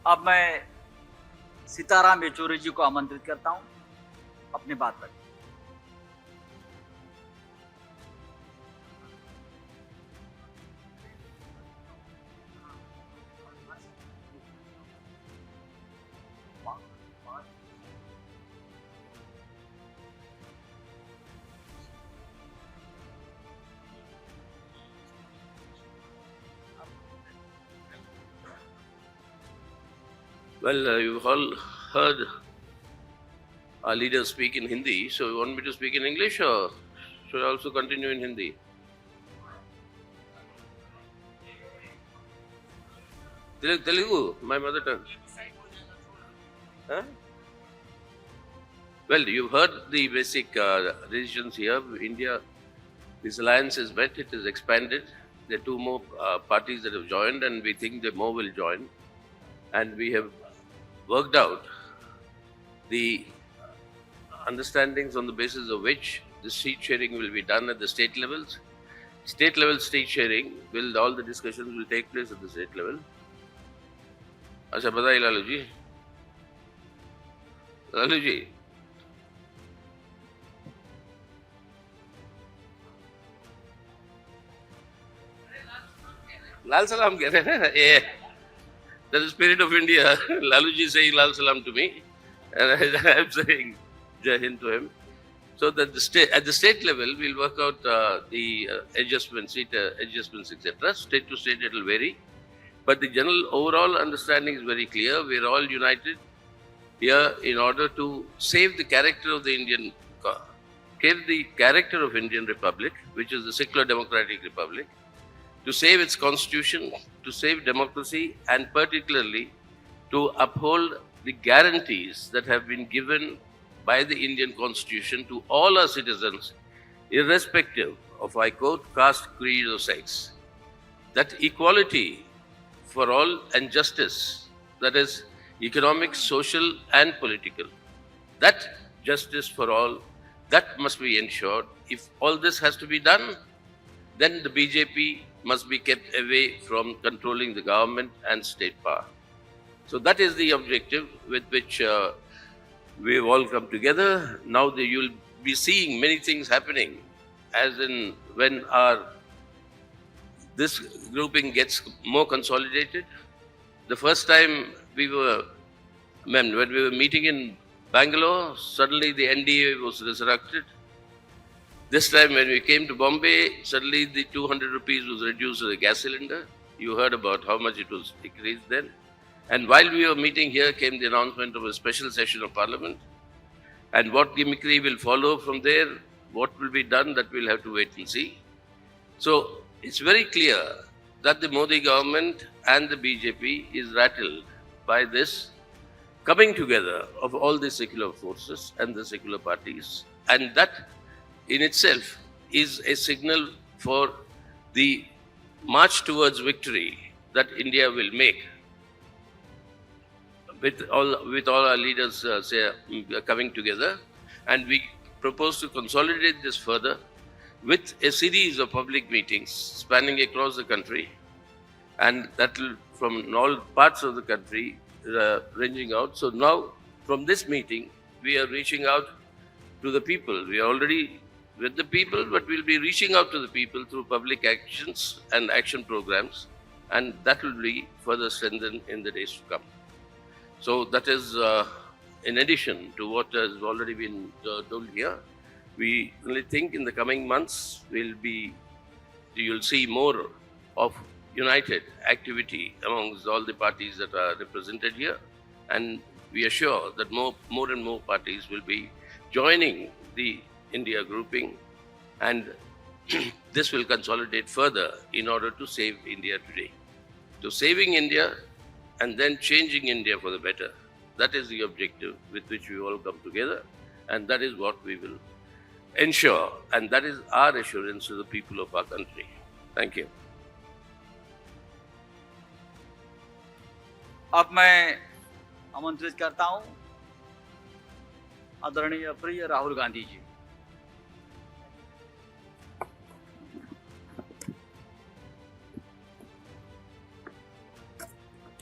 अब मैं सीताराम येचुरी जी को आमंत्रित करता हूं अपनी बात रखने। Well, you've all heard our leaders speak in Hindi, so you want me to speak in English or should I also continue in Hindi? Telugu, my mother tongue. Huh? Well, you've heard the basic decisions here. India, this alliance is met, it is expanded. There are two more parties that have joined, and we think that more will join. And we have worked out the understandings on the basis of which the seat sharing will be done at the state levels. State level seat sharing all the discussions will take place at the state level. अच्छा बताइए लालू जी, लालू जी लाल सलाम कह रहे हैं ये। That's the spirit of India. Laluji is saying Lal Salam to me, and I am saying Jai Hind to him. So that at the state level, we'll work out the adjustments, seat adjustments, etc. State to state, it will vary. But the general overall understanding is very clear. We are all united here in order to save the character of the Indian Republic, which is the secular democratic republic, to save its constitution, to save democracy, and particularly to uphold the guarantees that have been given by the Indian Constitution to all our citizens, irrespective of, I quote, caste, creed, or sex. That equality for all and justice, that is economic, social, and political, that justice for all, that must be ensured. If all this has to be done, then the BJP must be kept away from controlling the government and state power. So that is the objective with which we've all come together. Now you'll be seeing many things happening, as in when this grouping gets more consolidated. The first time when we were meeting in Bangalore, suddenly the NDA was resurrected. This time when we came to Bombay, suddenly the 200 rupees was reduced to the gas cylinder. You heard about how much it was decreased then. And while we were meeting here came the announcement of a special session of Parliament. And what gimmickry will follow from there, what will be done, that we'll have to wait and see. So it's very clear that the Modi government and the BJP is rattled by this coming together of all the secular forces and the secular parties. And that in itself is a signal for the march towards victory that India will make with all our leaders coming together. And we propose to consolidate this further with a series of public meetings spanning across the country, and that will from all parts of the country ranging out. So now from this meeting we are reaching out to the people. We are already with the people, but we'll be reaching out to the people through public actions and action programs, and that will be further strengthened in the days to come. So that is in addition to what has already been told here. We really think in the coming months you'll see more of united activity amongst all the parties that are represented here, and we are sure that more and more parties will be joining the India grouping, and this will consolidate further in order to save India today. So saving India and then changing India for the better, that is the objective with which we all come together, and that is what we will ensure, and that is our assurance to the people of our country. Thank you. अब मैं आमंत्रित करता हूं आदरणीय प्रिय Rahul Gandhi ji.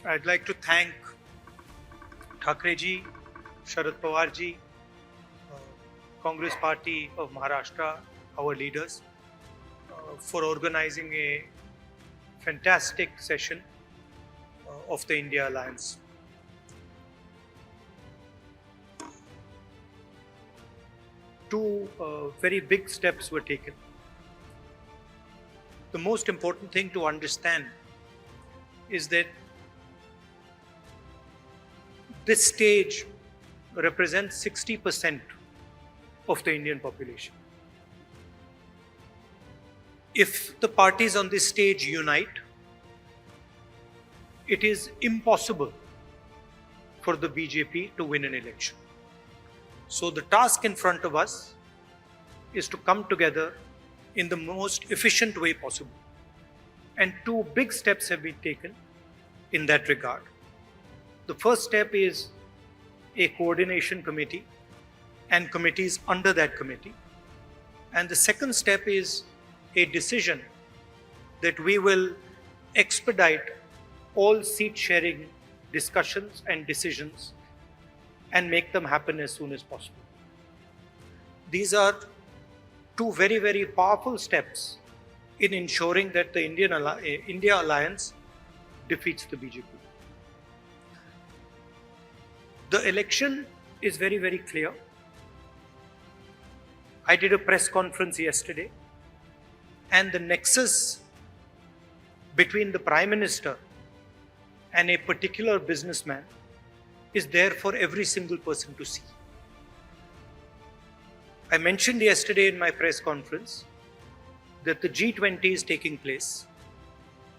I'd like to thank Thackeray ji, Sharad Pawar ji, Congress Party of Maharashtra, our leaders, for organizing a fantastic session of the India Alliance. Two very big steps were taken. The most important thing to understand is that this stage represents 60% of the Indian population. If the parties on this stage unite, it is impossible for the BJP to win an election. So the task in front of us is to come together in the most efficient way possible. And two big steps have been taken in that regard. The first step is a coordination committee and committees under that committee. And the second step is a decision that we will expedite all seat sharing discussions and decisions and make them happen as soon as possible. These are two very, very powerful steps in ensuring that the India Alliance defeats the BJP. The election is very, very clear. I did a press conference yesterday, and the nexus between the Prime Minister and a particular businessman is there for every single person to see. I mentioned yesterday in my press conference that the G20 is taking place,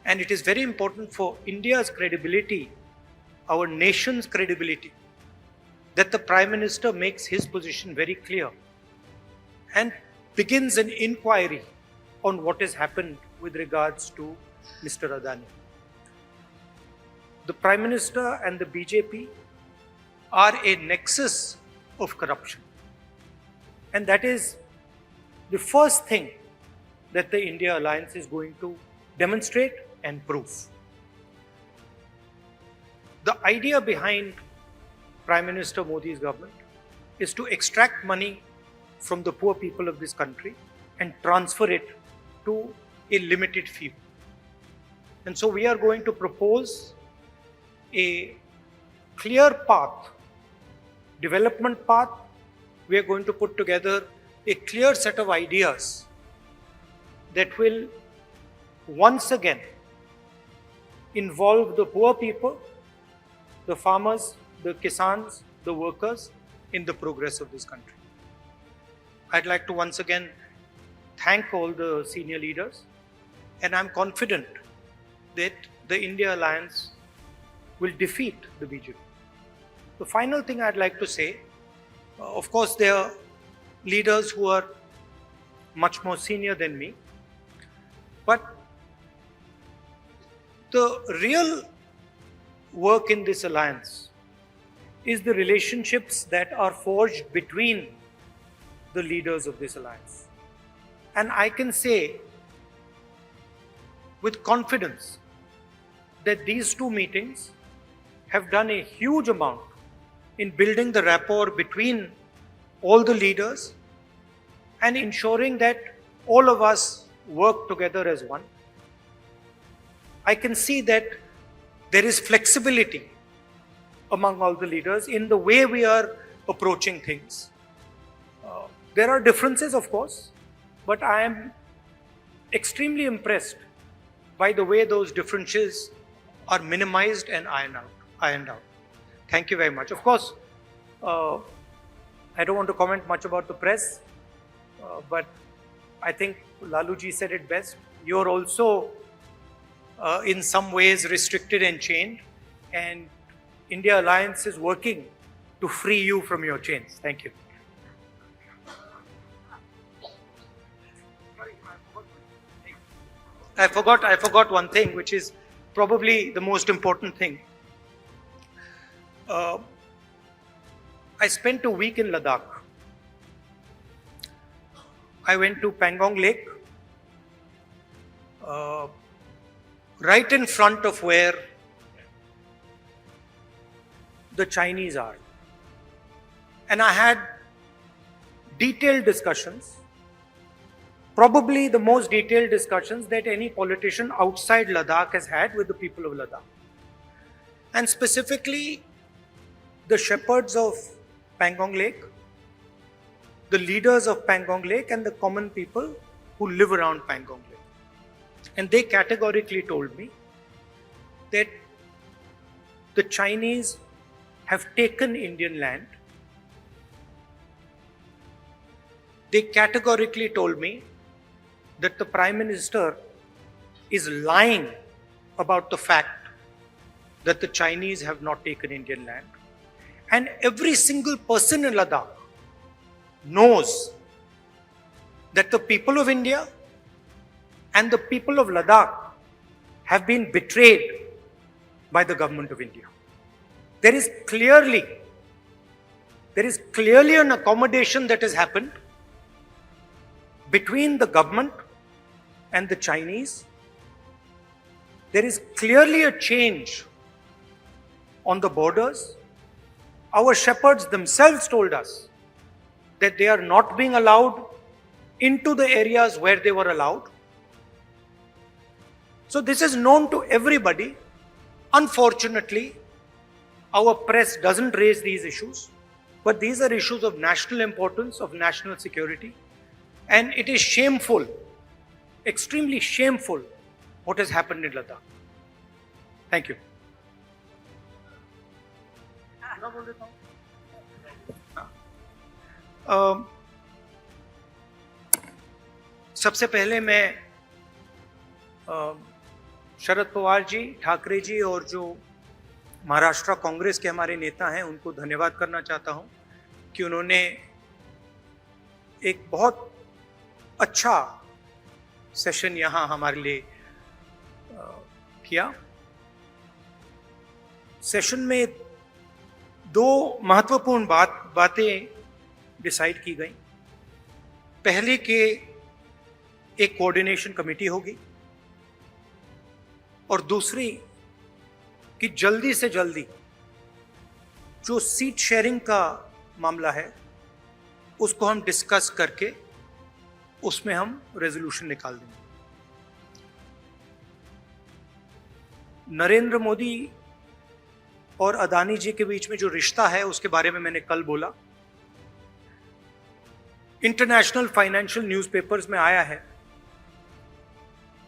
and it is very important for India's credibility, our nation's credibility, that the Prime Minister makes his position very clear and begins an inquiry on what has happened with regards to Mr. Adani. The Prime Minister and the BJP are a nexus of corruption. And that is the first thing that the India Alliance is going to demonstrate and prove. The idea behind Prime Minister Modi's government is to extract money from the poor people of this country and transfer it to a limited few. And so we are going to propose a clear path, development path. We are going to put together a clear set of ideas that will once again involve the poor people, the farmers, the kisans, the workers in the progress of this country. I'd like to once again thank all the senior leaders, and I'm confident that the India Alliance will defeat the BJP. The final thing I'd like to say, of course, there are leaders who are much more senior than me, but the real work in this alliance is the relationships that are forged between the leaders of this alliance. And I can say with confidence that these two meetings have done a huge amount in building the rapport between all the leaders and ensuring that all of us work together as one. I can see that there is flexibility among all the leaders in the way we are approaching things. There are differences, of course, but I am extremely impressed by the way those differences are minimized and ironed out. Thank you very much. Of course, I don't want to comment much about the press, but I think Laluji said it best. You're also in some ways restricted and chained, and India Alliance is working to free you from your chains. Thank you. I forgot one thing, which is probably the most important thing. I spent a week in Ladakh. I went to Pangong Lake, right in front of where the Chinese are. And I had detailed discussions, probably the most detailed discussions that any politician outside Ladakh has had with the people of Ladakh. And specifically, the shepherds of Pangong Lake, the leaders of Pangong Lake, and the common people who live around Pangong Lake. And they categorically told me that the Chinese have taken Indian land. They categorically told me that the Prime Minister is lying about the fact that the Chinese have not taken Indian land. And every single person in Ladakh knows that the people of India and the people of Ladakh have been betrayed by the government of India. There is clearly an accommodation that has happened between the government and the Chinese. There is clearly a change on the borders. Our shepherds themselves told us that they are not being allowed into the areas where they were allowed. So this is known to everybody. Unfortunately, our press doesn't raise these issues, but these are issues of national importance, of national security. And it is shameful, extremely shameful, what has happened in Ladakh. Thank you. सबसे पहले मैं शरद पवार जी, ठाकरे जी और जो महाराष्ट्र कांग्रेस के हमारे नेता हैं उनको धन्यवाद करना चाहता हूं कि उन्होंने एक बहुत अच्छा सेशन यहाँ हमारे लिए किया। सेशन में दो महत्वपूर्ण बातें डिसाइड की गई। पहले कि एक कोऑर्डिनेशन कमेटी होगी और दूसरी कि जल्दी से जल्दी जो सीट शेयरिंग का मामला है उसको हम डिस्कस करके उसमें हम रेजोल्यूशन निकाल देंगे। नरेंद्र मोदी और अदानी जी के बीच में जो रिश्ता है उसके बारे में मैंने कल बोला। इंटरनेशनल फाइनेंशियल न्यूज़पेपर्स में आया है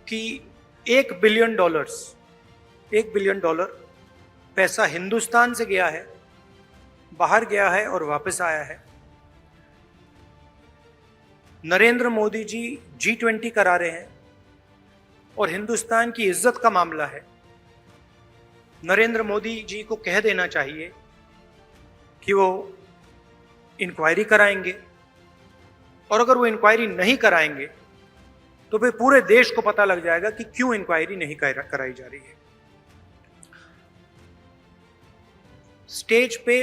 कि $1 बिलियन पैसा हिंदुस्तान से गया है, बाहर गया है और वापस आया है। नरेंद्र मोदी जी G20 करा रहे हैं और हिंदुस्तान की इज्जत का मामला है। नरेंद्र मोदी जी को कह देना चाहिए कि वो इंक्वायरी कराएंगे, और अगर वो इंक्वायरी नहीं कराएंगे तो फिर पूरे देश को पता लग जाएगा कि क्यों इंक्वायरी नहीं कराई जा रही है। स्टेज पे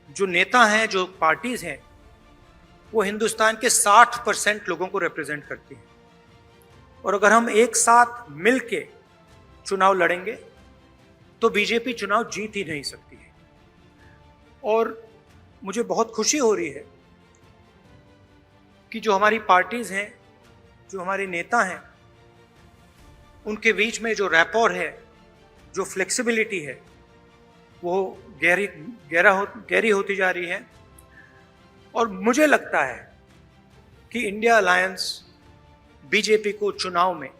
जो नेता हैं, जो पार्टीज हैं, वो हिंदुस्तान के 60% लोगों को रिप्रेजेंट करती हैं, और अगर हम एक साथ मिलके चुनाव लड़ेंगे तो बीजेपी चुनाव जीत ही नहीं सकती है। और मुझे बहुत खुशी हो रही है कि जो हमारी पार्टीज हैं, जो हमारे नेता हैं, उनके बीच में जो रैपोर है, जो फ्लेक्सिबिलिटी है, वो गहरी होती जा रही है। और मुझे लगता है कि इंडिया अलायंस बीजेपी को चुनाव में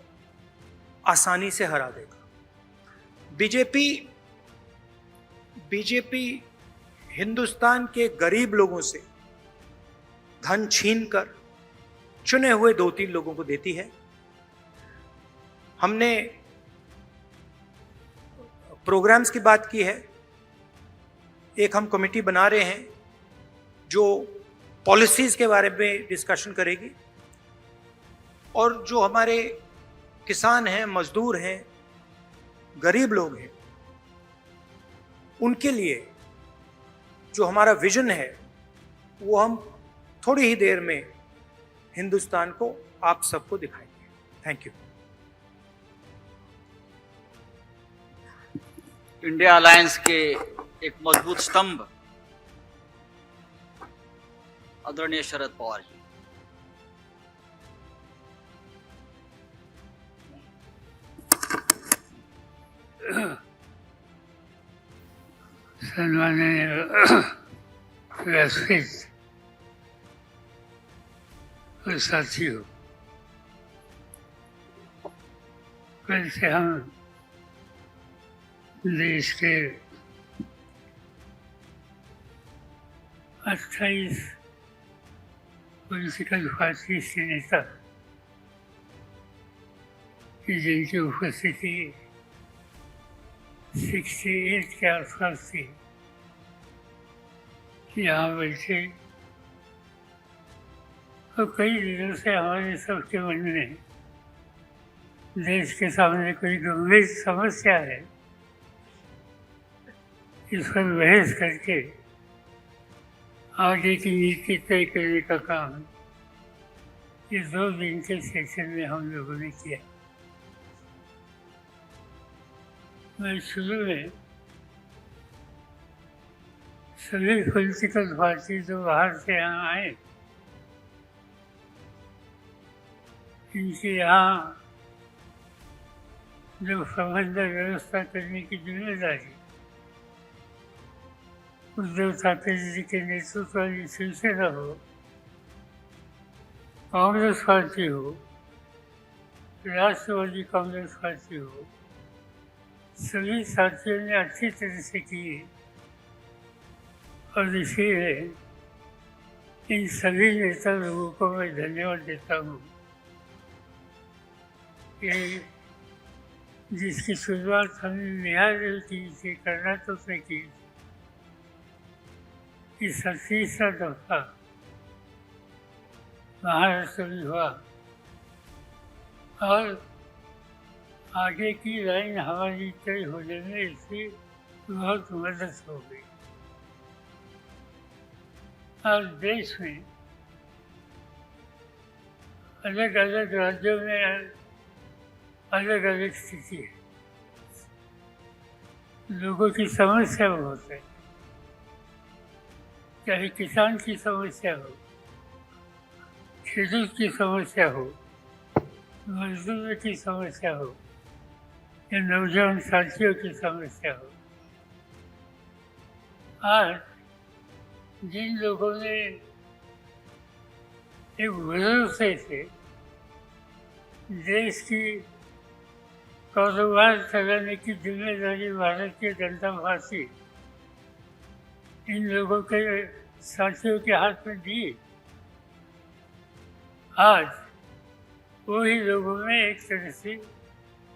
आसानी से हरा देगा। बीजेपी हिंदुस्तान के गरीब लोगों से धन छीनकर चुने हुए 2-3 लोगों को देती है। हमने प्रोग्राम्स की बात की है। एक हम कमेटी बना रहे हैं जो पॉलिसीज के बारे में डिस्कशन करेगी, और जो हमारे किसान हैं, मजदूर हैं, गरीब लोग हैं, उनके लिए जो हमारा विजन है वो हम थोड़ी ही देर में हिंदुस्तान को, आप सबको दिखाएंगे। Thank you. इंडिया अलायंस के एक मजबूत स्तंभ आदरणीय शरद पवार जी। सम्माननीय वैश्विक साथियों, कल से हम देश के 28 पॉलिटिकल पार्टी के नेता जिनकी उपस्थिति 68 के आसपास थी, यहाँ बैठे, और कई दिनों से हमारे सबके मन में देश के सामने कोई गंभीर समस्या है, इस पर बहस करके आगे की नीति तय करने का काम इस 2 दिन के सेशन में हम लोगों ने किया। मैं शुरू में सभी पॉलिटिकल पार्टी जो बाहर से यहाँ आए, इनकी यहाँ जो प्रबंध व्यवस्था करने की जिम्मेदारी उद्धव ठाकरे जी के नेतृत्व वाली शिवसेना हो, कांग्रेस पार्टी हो, राष्ट्रवादी कांग्रेस पार्टी हो, सभी साथियों ने अच्छी तरह से की, और इसीलिए इन सभी नेता लोगों को मैं धन्यवाद देता हूँ कि जिसकी शुरुआत हमने निहार की थी, कर्नाटक से की, इस 38वां दफा महाराष्ट्र में हुआ, और आगे की लाइन हमारी तय होने में इसकी बहुत मदद हो गई। और देश में अलग अलग राज्यों में अलग अलग स्थिति है, लोगों की समस्या बहुत है। चाहे किसान की समस्या हो, खेडूत की समस्या हो, मजदूरों की समस्या हो या नौजवान साथियों की समस्या हो, आज जिन लोगों ने एक भरोसे से देश की कारोबार चलाने की जिम्मेदारी भारत की जनता पार्टी इन लोगों के साथियों के हाथ में दी, आज वही लोगों में एक तरह से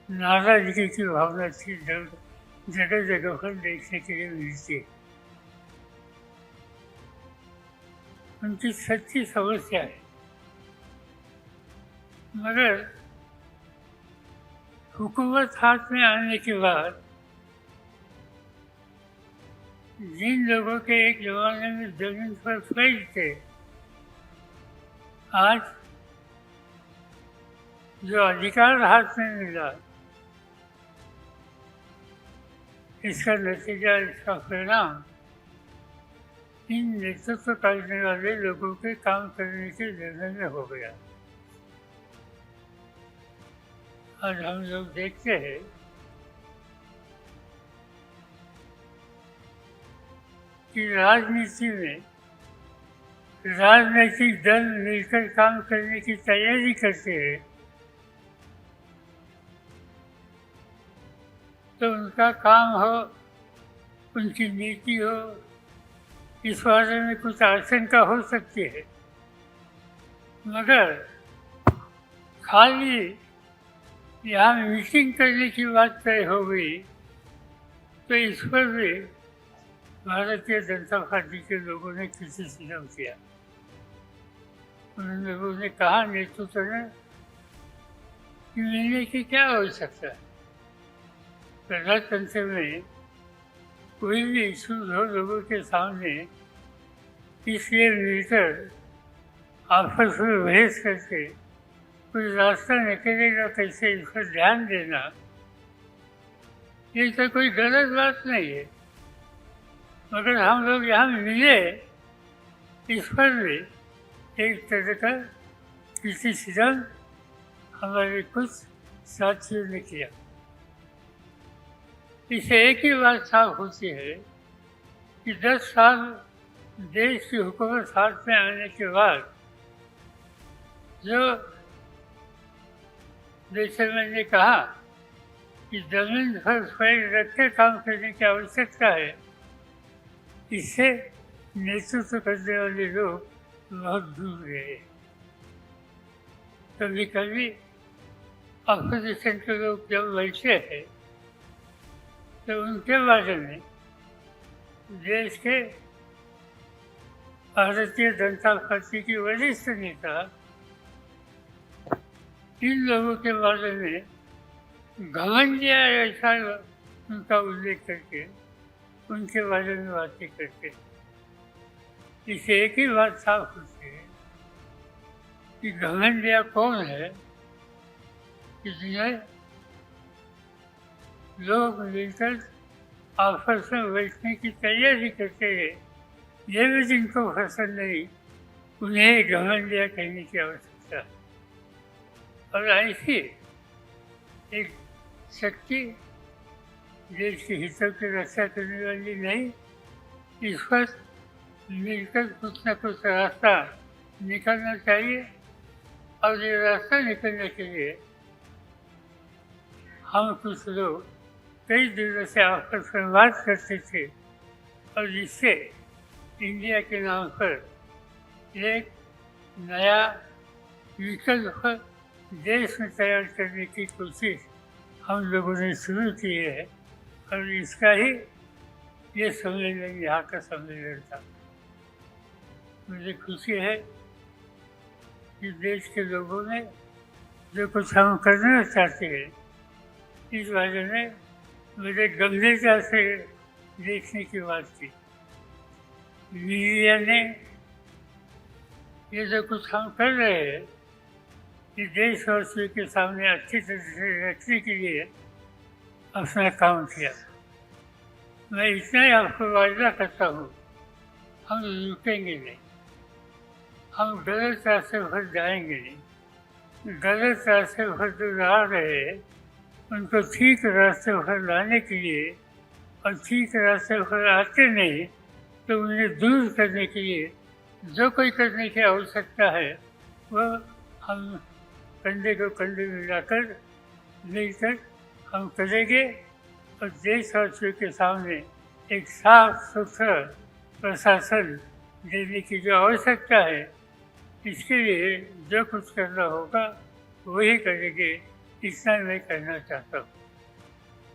नाराजगी की भावना थी जगह जगह पर देखने के लिए मिलती है। उनकी सच्ची समस्या है, मगर हुकूमत हाथ में आने के बाद जिन लोगों के एक जमाने में जमीन पर फैज थे, आज जो अधिकार हाथ में मिला, इसका नतीजा, इसका परिणाम इन नेतृत्व करने वाले लोगों के काम करने के निर्णय में हो गया। आज हम लोग देखते हैं कि राजनीति में राजनीतिक दल मिलकर काम करने की तैयारी करते हैं तो उनका काम हो, उनकी नीति हो, इस बारे में कुछ आशंका हो सकती है, मगर खाली यहाँ मीटिंग करने की बात तय हो गई तो इस पर भी भारतीय जनता पार्टी के लोगों ने क्रिटिसिज्म किया। उन लोगों ने कहा नेतृत्व ने कि मिलने की क्या आवश्यकता है, प्रजातंत्र में कोई भी इशू हो लोगों के सामने, इसलिए मिलकर आपस में बहस करके कोई रास्ता निकलेगा कैसे, इस पर ध्यान देना, ये तो कोई गलत बात नहीं है, मगर हम लोग यहाँ मिले इस पर भी एक तरह का क्रिटिसिज्म हमारे कुछ साथियों ने किया। इसे एक ही बात साफ होती है कि 10 साल देश की हुकूमत हाथ में आने के बाद जो जैसे मैंने कहा कि जमीन पर पैर रख के काम करने की आवश्यकता है, इससे नेतृत्व करने वाले लोग बहुत दूर रहे। कभी कभी अपोजिशन के लोग जब बैठे हैं तो उनके बारे में देश के भारतीय जनता पार्टी की वरिष्ठ नेता इन लोगों के बारे में घमंडिया ऐसा उनका उल्लेख करके उनके बारे में बातें करते। इसे एक ही बात साफ होती है कि घमंडिया कौन है कि जिन्हें लोग मिलकर आपस में बैठने की तैयारी करते हैं, ये भी जिनको पसंद नहीं उन्हें घमंडिया कहने की आवश्यकता है। और ऐसी एक शक्ति देश के हितों की रक्षा करने वाली नहीं, इस पर मिलकर कुछ न कुछ रास्ता निकलना चाहिए। और ये रास्ता निकलने के लिए हम कुछ लोग कई दिनों से आपस में बात करते थे और इससे इंडिया के नाम पर एक नया विकल्प देश में तैयार करने की कोशिश हम लोगों ने शुरू की है और इसका ही ये सम्मेलन यहाँ का सम्मेलन था। मुझे खुशी है कि देश के लोगों ने जो कुछ हम करना चाहते हैं इस बारे में मुझे गंभीरता से देखने की बात की। मीडिया ने ये जो कुछ हम कर रहे हैं कि देशवासियों के सामने अच्छी तरह से रखने के लिए अपना काम किया। मैं इतना ही आपको वादा करता हूँ, हम रुकेंगे नहीं, हम गलत रास्ते पर जाएंगे नहीं। गलत रास्ते पर जो जा रहे हैं उनको ठीक रास्ते पर लाने के लिए और ठीक रास्ते पर आते नहीं तो उन्हें दूर करने के लिए जो कोई करने की आवश्यकता है वह हम कंधे को कंधे मिलाकर मिलकर हम करेंगे और देशवासियों के सामने एक साफ सुथरा प्रशासन देने की जो आवश्यकता है इसके लिए जो कुछ करना होगा वही करेंगे, इतना मैं कहना चाहता हूँ।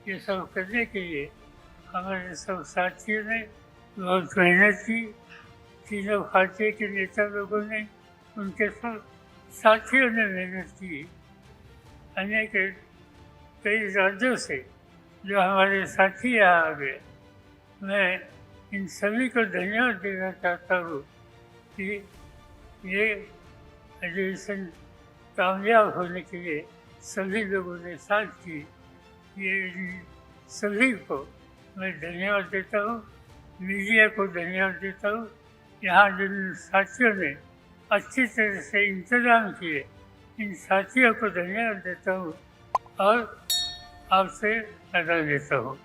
ये सब करने के लिए हमारे सब साथियों ने बहुत मेहनत की। तीनों पार्टी के नेता लोगों ने, उनके सब साथियों ने मेहनत की। अनेक कई राज्यों से जो हमारे साथी यहाँ आ गए, मैं इन सभी को धन्यवाद देना चाहता हूँ कि ये अधिवेशन कामयाब होने के लिए सभी लोगों ने साथ की। ये सभी को मैं धन्यवाद देता हूँ, मीडिया को धन्यवाद देता हूँ। यहाँ जिन साथियों ने अच्छी तरह से इंतजाम किए, इन साथियों को धन्यवाद देता हूँ और आपसे विदा लेता हूँ।